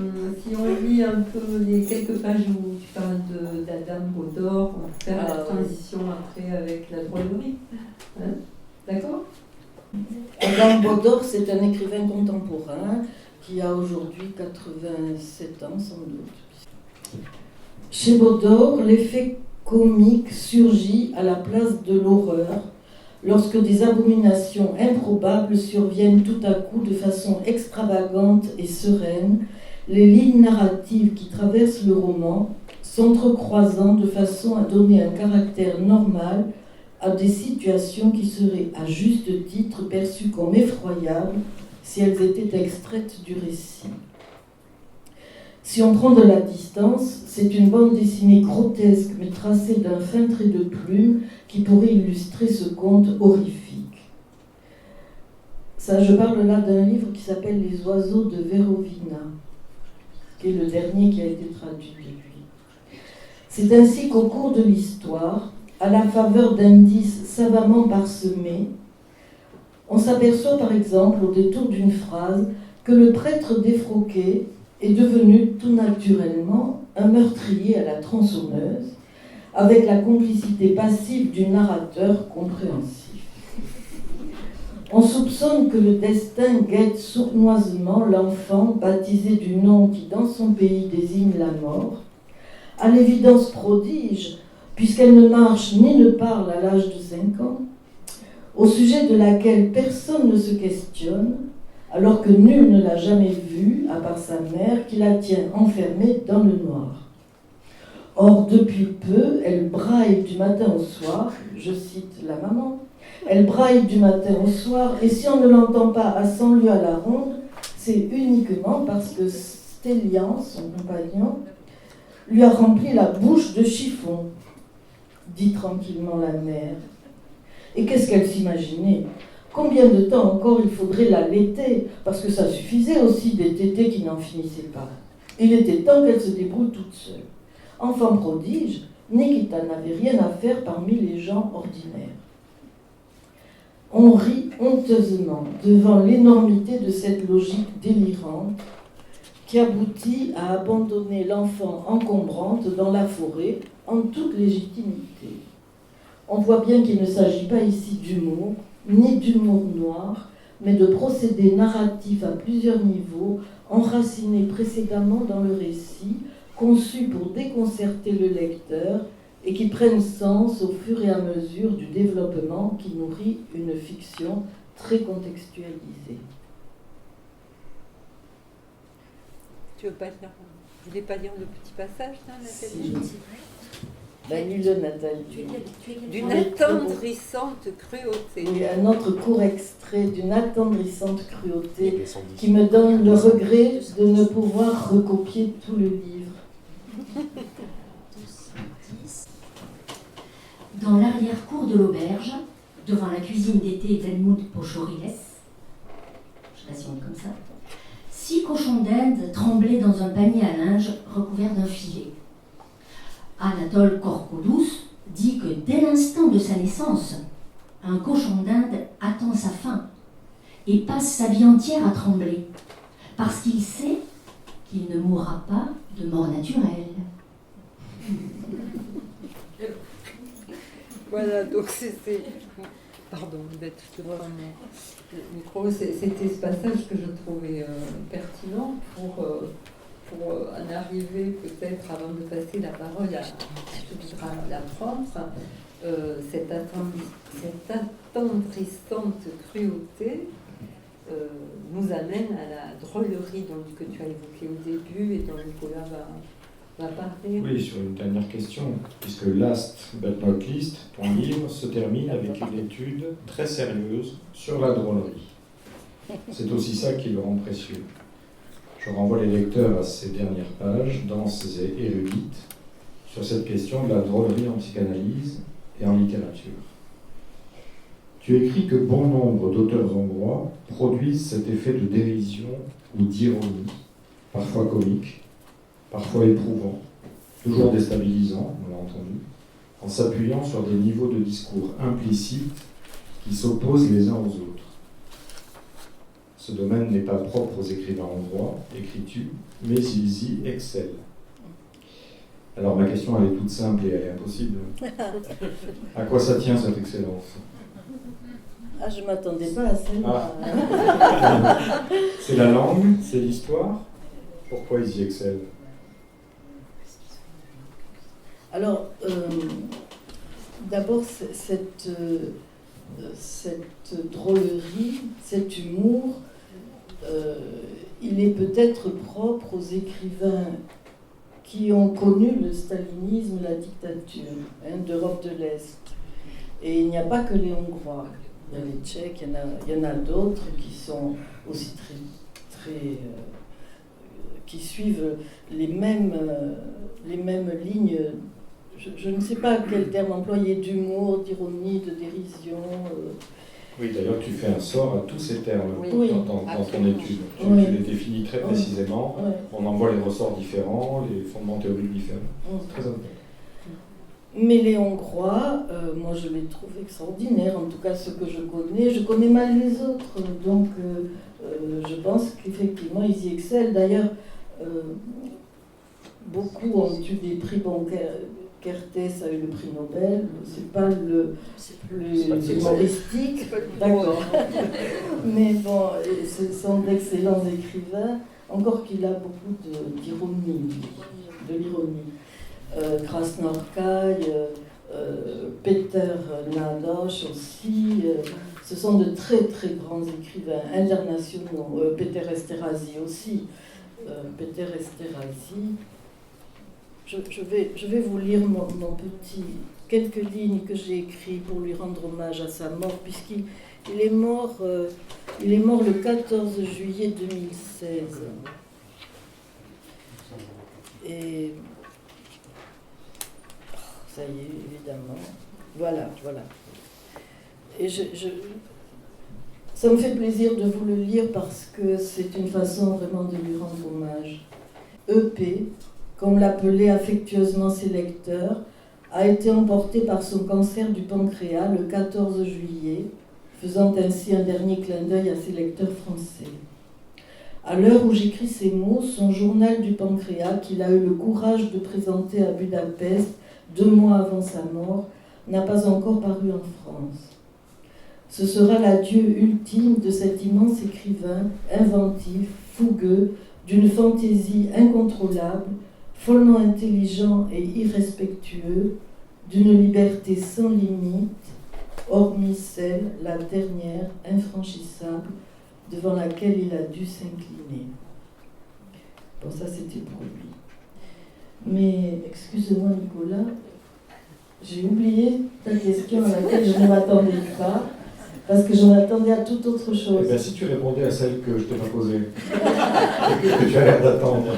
S1: si on lit un peu les quelques pages où tu parles d'Adam Bodor, on peut faire la transition après avec la drôlerie. Hein, d'accord?
S3: Adam Bodor, c'est un écrivain contemporain qui a aujourd'hui 87 ans sans doute. Chez Bodor, l'effet comique surgit à la place de l'horreur lorsque des abominations improbables surviennent tout à coup de façon extravagante et sereine, les lignes narratives qui traversent le roman s'entrecroisant de façon à donner un caractère normal à des situations qui seraient à juste titre perçues comme effroyables si elles étaient extraites du récit. Si on prend de la distance, c'est une bande dessinée grotesque mais tracée d'un fin trait de plume qui pourrait illustrer ce conte horrifique. Ça, je parle là d'un livre qui s'appelle Les oiseaux de Verovina, qui est le dernier qui a été traduit depuis. C'est ainsi qu'au cours de l'histoire, à la faveur d'indices savamment parsemés, on s'aperçoit par exemple au détour d'une phrase que le prêtre défroqué est devenu tout naturellement un meurtrier à la tronçonneuse, avec la complicité passive du narrateur compréhensif. On soupçonne que le destin guette sournoisement l'enfant baptisé du nom qui dans son pays désigne la mort, à l'évidence prodige, puisqu'elle ne marche ni ne parle à l'âge de 5 ans, au sujet de laquelle personne ne se questionne, alors que nul ne l'a jamais vue, à part sa mère, qui la tient enfermée dans le noir. Or, depuis peu, elle braille du matin au soir, je cite la maman, elle braille du matin au soir, et si on ne l'entend pas à 100 lieues à la ronde, c'est uniquement parce que Stélian, son compagnon, lui a rempli la bouche de chiffon, dit tranquillement la mère. Et qu'est-ce qu'elle s'imaginait? Combien de temps encore il faudrait l'allaiter? Parce que ça suffisait aussi des tétés qui n'en finissaient pas. Il était temps qu'elle se débrouille toute seule. Enfant prodige, Nikita n'avait rien à faire parmi les gens ordinaires. On rit honteusement devant l'énormité de cette logique délirante qui aboutit à abandonner l'enfant encombrante dans la forêt en toute légitimité. On voit bien qu'il ne s'agit pas ici d'humour, ni d'humour noir, mais de procédés narratifs à plusieurs niveaux, enracinés précédemment dans le récit, conçus pour déconcerter le lecteur et qui prennent sens au fur et à mesure du développement qui nourrit une fiction très contextualisée.
S1: Tu veux pas lire? Vous voulez pas lire le petit passage, là, Nathalie?
S3: Si. Ben, lis-le, Nathalie.
S1: D'une attendrissante cruauté.
S3: Oui, un autre court extrait d'une attendrissante cruauté qui me donne le regret de ne pouvoir recopier tout le livre.
S7: Dans l'arrière-cour de l'auberge, devant la cuisine d'été d'Helmut Pochoriles, je l'assume comme ça, 6 cochons d'Inde tremblaient dans un panier à linge recouvert d'un filet. Anatole Korkolous dit que dès l'instant de sa naissance, un cochon d'Inde attend sa faim et passe sa vie entière à trembler, parce qu'il sait qu'il ne mourra pas de mort naturelle.
S1: Voilà, donc c'était. Pardon, d'être devant le micro. C'était ce passage que je trouvais pertinent pour en arriver peut-être, avant de passer la parole à la prof, cette attendrissante cruauté nous amène à la drôlerie que tu as évoquée au début et dont Nicolas va parler.
S4: Oui, sur une dernière question, puisque last but not least, ton livre se termine avec une étude très sérieuse sur la drôlerie. C'est aussi ça qui le rend précieux. Je renvoie les lecteurs à ces dernières pages, denses et érudites, sur cette question de la drôlerie en psychanalyse et en littérature. Tu écris que bon nombre d'auteurs hongrois produisent cet effet de dérision ou d'ironie, parfois comique, parfois éprouvant, toujours déstabilisant, on l'a entendu, en s'appuyant sur des niveaux de discours implicites qui s'opposent les uns aux autres. Ce domaine n'est pas propre aux écrivains hongrois, écris-tu, mais ils y excellent. Alors ma question, elle est toute simple et elle est impossible. À quoi ça tient cette excellence ?
S3: Ah, je ne m'attendais pas à celle-là.
S4: C'est la langue, c'est l'histoire. Pourquoi ils y excellent ?
S3: Alors, d'abord, cette drôlerie, cet humour, il est peut-être propre aux écrivains qui ont connu le stalinisme, la dictature d'Europe de l'Est. Et il n'y a pas que les Hongrois. Il y a les Tchèques, il y en a d'autres qui sont aussi très qui suivent les mêmes lignes. Je ne sais pas quel terme employer, d'humour, d'ironie, de dérision.
S4: Oui, d'ailleurs, tu fais un sort à tous ces termes
S3: Oui,
S4: dans ton étude. Tu les définis très précisément.
S3: Oui.
S4: On en voit les ressorts différents, les fondements théoriques différents. C'est très important.
S3: Mais les Hongrois, moi je les trouve extraordinaires, en tout cas ceux que je connais mal les autres, donc je pense qu'effectivement ils y excellent. D'ailleurs, beaucoup ont eu des prix, Kertész a eu le prix Nobel, c'est pas le plus humoristique, d'accord. Mais bon, ce sont d'excellents écrivains, encore qu'il a beaucoup d'ironie, de l'ironie. Krasnorkai, Peter Nádas aussi, ce sont de très très grands écrivains internationaux. Peter Esterházy aussi. Peter Esterházy. Je vais vous lire quelques lignes que j'ai écrites pour lui rendre hommage à sa mort, puisqu'il est mort le 14 juillet 2016. Et ça y est, évidemment. Voilà. Et ça me fait plaisir de vous le lire parce que c'est une façon vraiment de lui rendre hommage. EP, comme l'appelaient affectueusement ses lecteurs, a été emporté par son cancer du pancréas le 14 juillet, faisant ainsi un dernier clin d'œil à ses lecteurs français. À l'heure où j'écris ces mots, son journal du pancréas, qu'il a eu le courage de présenter à Budapest 2 mois avant sa mort, n'a pas encore paru en France. Ce sera l'adieu ultime de cet immense écrivain, inventif, fougueux, d'une fantaisie incontrôlable, follement intelligent et irrespectueux, d'une liberté sans limite, hormis celle, la dernière, infranchissable, devant laquelle il a dû s'incliner. Bon, ça c'était pour lui. Mais excusez-moi Nicolas, j'ai oublié ta question à laquelle je ne m'attendais pas, parce que je m'attendais à toute autre
S4: Eh
S3: chose.
S4: bien, si tu répondais à celle que je t'ai pas posée, que tu as l'air d'attendre.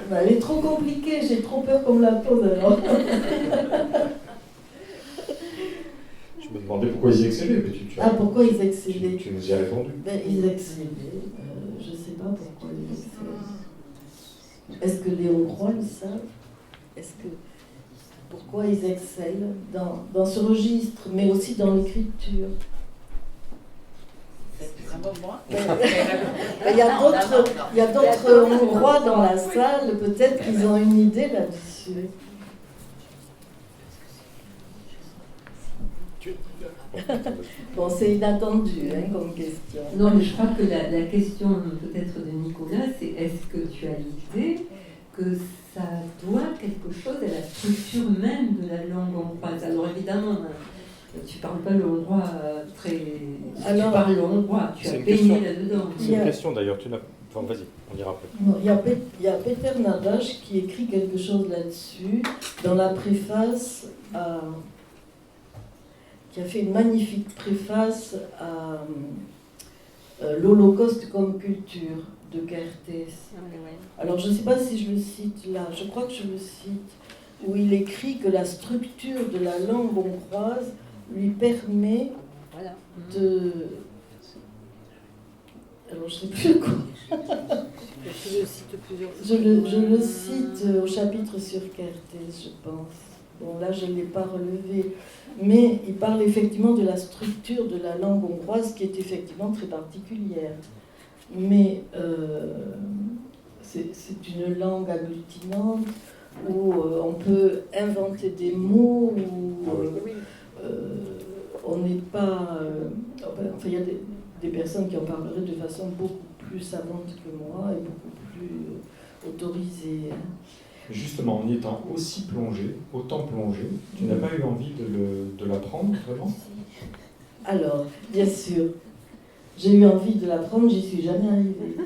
S3: Bah, elle est trop compliquée, j'ai trop peur qu'on me la pose alors.
S4: Je me demandais pourquoi ils excellaient, mais
S3: Ah, pourquoi ils excellaient?
S4: tu nous y as répondu.
S3: Ben, ils excellaient, je ne sais pas pourquoi ils excellaient. Est-ce que les Hongrois le savent? Pourquoi ils excellent dans ce registre, mais aussi dans l'écriture? Il y a d'autres Hongrois dans la salle, peut-être qu'ils ont une idée là-dessus. Bon, c'est inattendu comme question.
S1: Non, mais je crois que la question peut-être de Nicolas, c'est est-ce que tu as l'idée que ça doit quelque chose à la structure même de la langue hongroise? Alors évidemment, tu parles pas le hongrois très...
S3: Alors,
S1: tu parles le hongrois, tu as
S2: c'est une
S1: baigné
S2: question.
S1: là-dedans.
S2: C'est une question d'ailleurs, tu n'as... Enfin, vas-y, on ira après.
S3: Non, il y a Peter Nadash qui écrit quelque chose là-dessus dans la préface à... qui a fait une magnifique préface à l'Holocauste comme culture de Kertész. Alors je ne sais pas si je le cite là, je crois que je le cite, où il écrit que la structure de la langue hongroise lui permet de... Alors je ne sais plus quoi. Je le cite au chapitre sur Kertész, je pense. Bon, là, je ne l'ai pas relevé. Mais il parle effectivement de la structure de la langue hongroise qui est effectivement très particulière. Mais c'est une langue agglutinante où on peut inventer des mots, où on n'est pas... enfin, il y a des personnes qui en parleraient de façon beaucoup plus savante que moi et beaucoup plus autorisée.
S4: Justement, en y étant aussi plongé, autant plongé, tu n'as pas eu envie de l'apprendre vraiment?
S3: Alors, bien sûr, j'ai eu envie de l'apprendre, j'y suis jamais arrivée.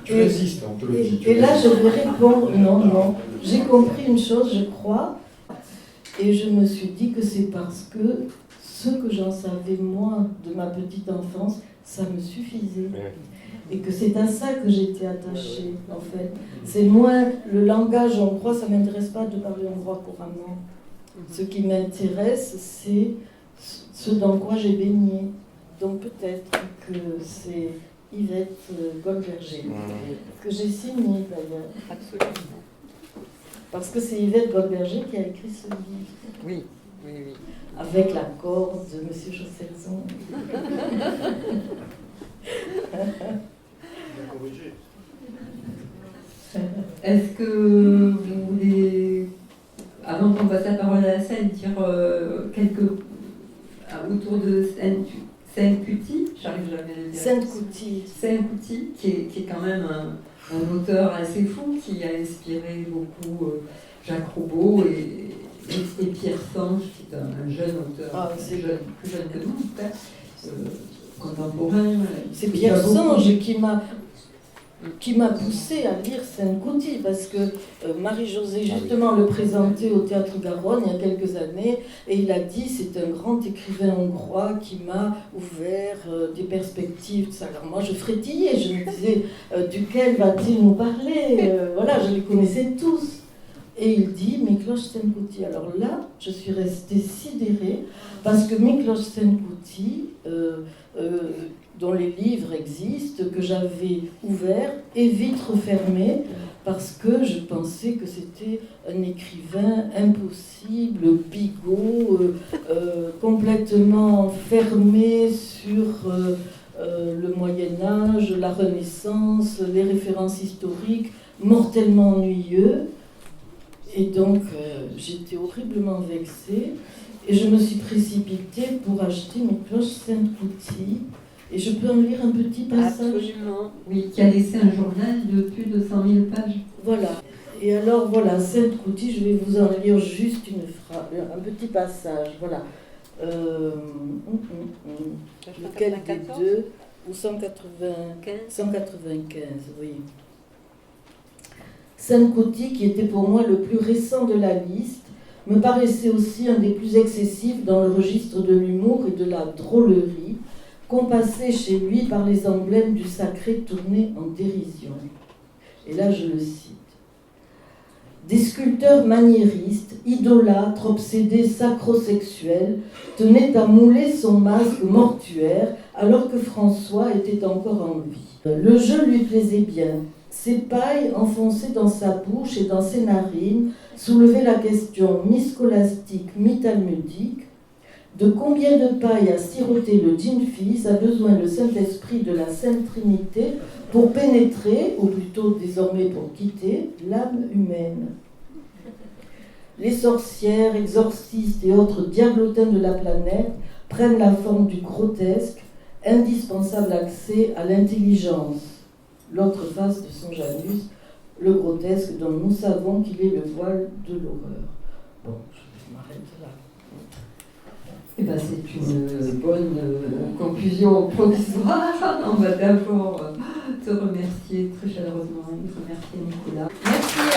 S4: Tu résistes, on te le dit.
S3: Et là, je vais répondre, non, j'ai compris une chose, je crois, et je me suis dit que c'est parce que ce que j'en savais moi de ma petite enfance, ça me suffisait. Et que c'est à ça que j'étais attachée, en fait. C'est moins le langage hongrois, ça ne m'intéresse pas de parler hongrois couramment. Ce qui m'intéresse, c'est ce dans quoi j'ai baigné. Donc peut-être que c'est Yvette Goldberger, que j'ai signé d'ailleurs.
S1: Absolument.
S3: Parce que c'est Yvette Goldberger qui a écrit ce livre.
S1: Oui.
S3: Avec l'accord de M. Chasselzon.
S1: Est-ce que vous voulez, avant qu'on passe la parole à la scène, dire autour de Sainte-Cutie, j'arrive jamais à le dire. Sainte-Cutie, qui est quand même un auteur assez fou, qui a inspiré beaucoup Jacques Roubaud et Pierre Sange, qui est un jeune auteur, plus jeune que nous, en fait, contemporain.
S3: C'est Pierre Sange qui m'a poussé à lire Sainte-Cutie, parce que Marie-Josée, justement, le présentait au Théâtre Garonne il y a quelques années, et il a dit c'est un grand écrivain hongrois qui m'a ouvert des perspectives. Alors moi, je frétillais, je me disais duquel va-t-il nous parler? Voilà, je les connaissais tous. Et il dit Miklos Sainte-Cutie. Alors là, je suis restée sidérée, parce que Miklos Sainte-Cutie, dont les livres existent, que j'avais ouvert et vite refermé, parce que je pensais que c'était un écrivain impossible, bigot, complètement fermé sur le Moyen-Âge, la Renaissance, les références historiques, mortellement ennuyeux. Et donc, j'étais horriblement vexée, et je me suis précipitée pour acheter Miklos Sainte-Cutie. Et je peux en lire un petit passage?
S1: Absolument. Oui, qui a laissé un journal de plus de 100 000 pages.
S3: Voilà. Et alors, voilà, Sainte-Cutie, je vais vous en lire juste un petit passage. Voilà. Lequel des deux? Ou 195, oui. Sainte-Coty, qui était pour moi le plus récent de la liste, me paraissait aussi un des plus excessifs dans le registre de l'humour et de la drôlerie, compassé chez lui par les emblèmes du sacré tournés en dérision. Et là, je le cite. Des sculpteurs maniéristes, idolâtres, obsédés sacrosexuels, tenaient à mouler son masque mortuaire alors que François était encore en vie. Le jeu lui plaisait bien. Ses pailles enfoncées dans sa bouche et dans ses narines soulevaient la question mi-scolastique, mi-talmudique de combien de pailles a siroté le djinn-fils a besoin le Saint-Esprit de la Sainte Trinité pour pénétrer, ou plutôt désormais pour quitter, l'âme humaine. Les sorcières, exorcistes et autres diablotins de la planète prennent la forme du grotesque, indispensable accès à l'intelligence. L'autre face de son Janus, le grotesque dont nous savons qu'il est le voile de l'horreur. Bon, je m'arrête là.
S1: Eh ben, c'est une bonne conclusion provisoire. On va d'abord te remercier très chaleureusement et remercier Nicolas. Merci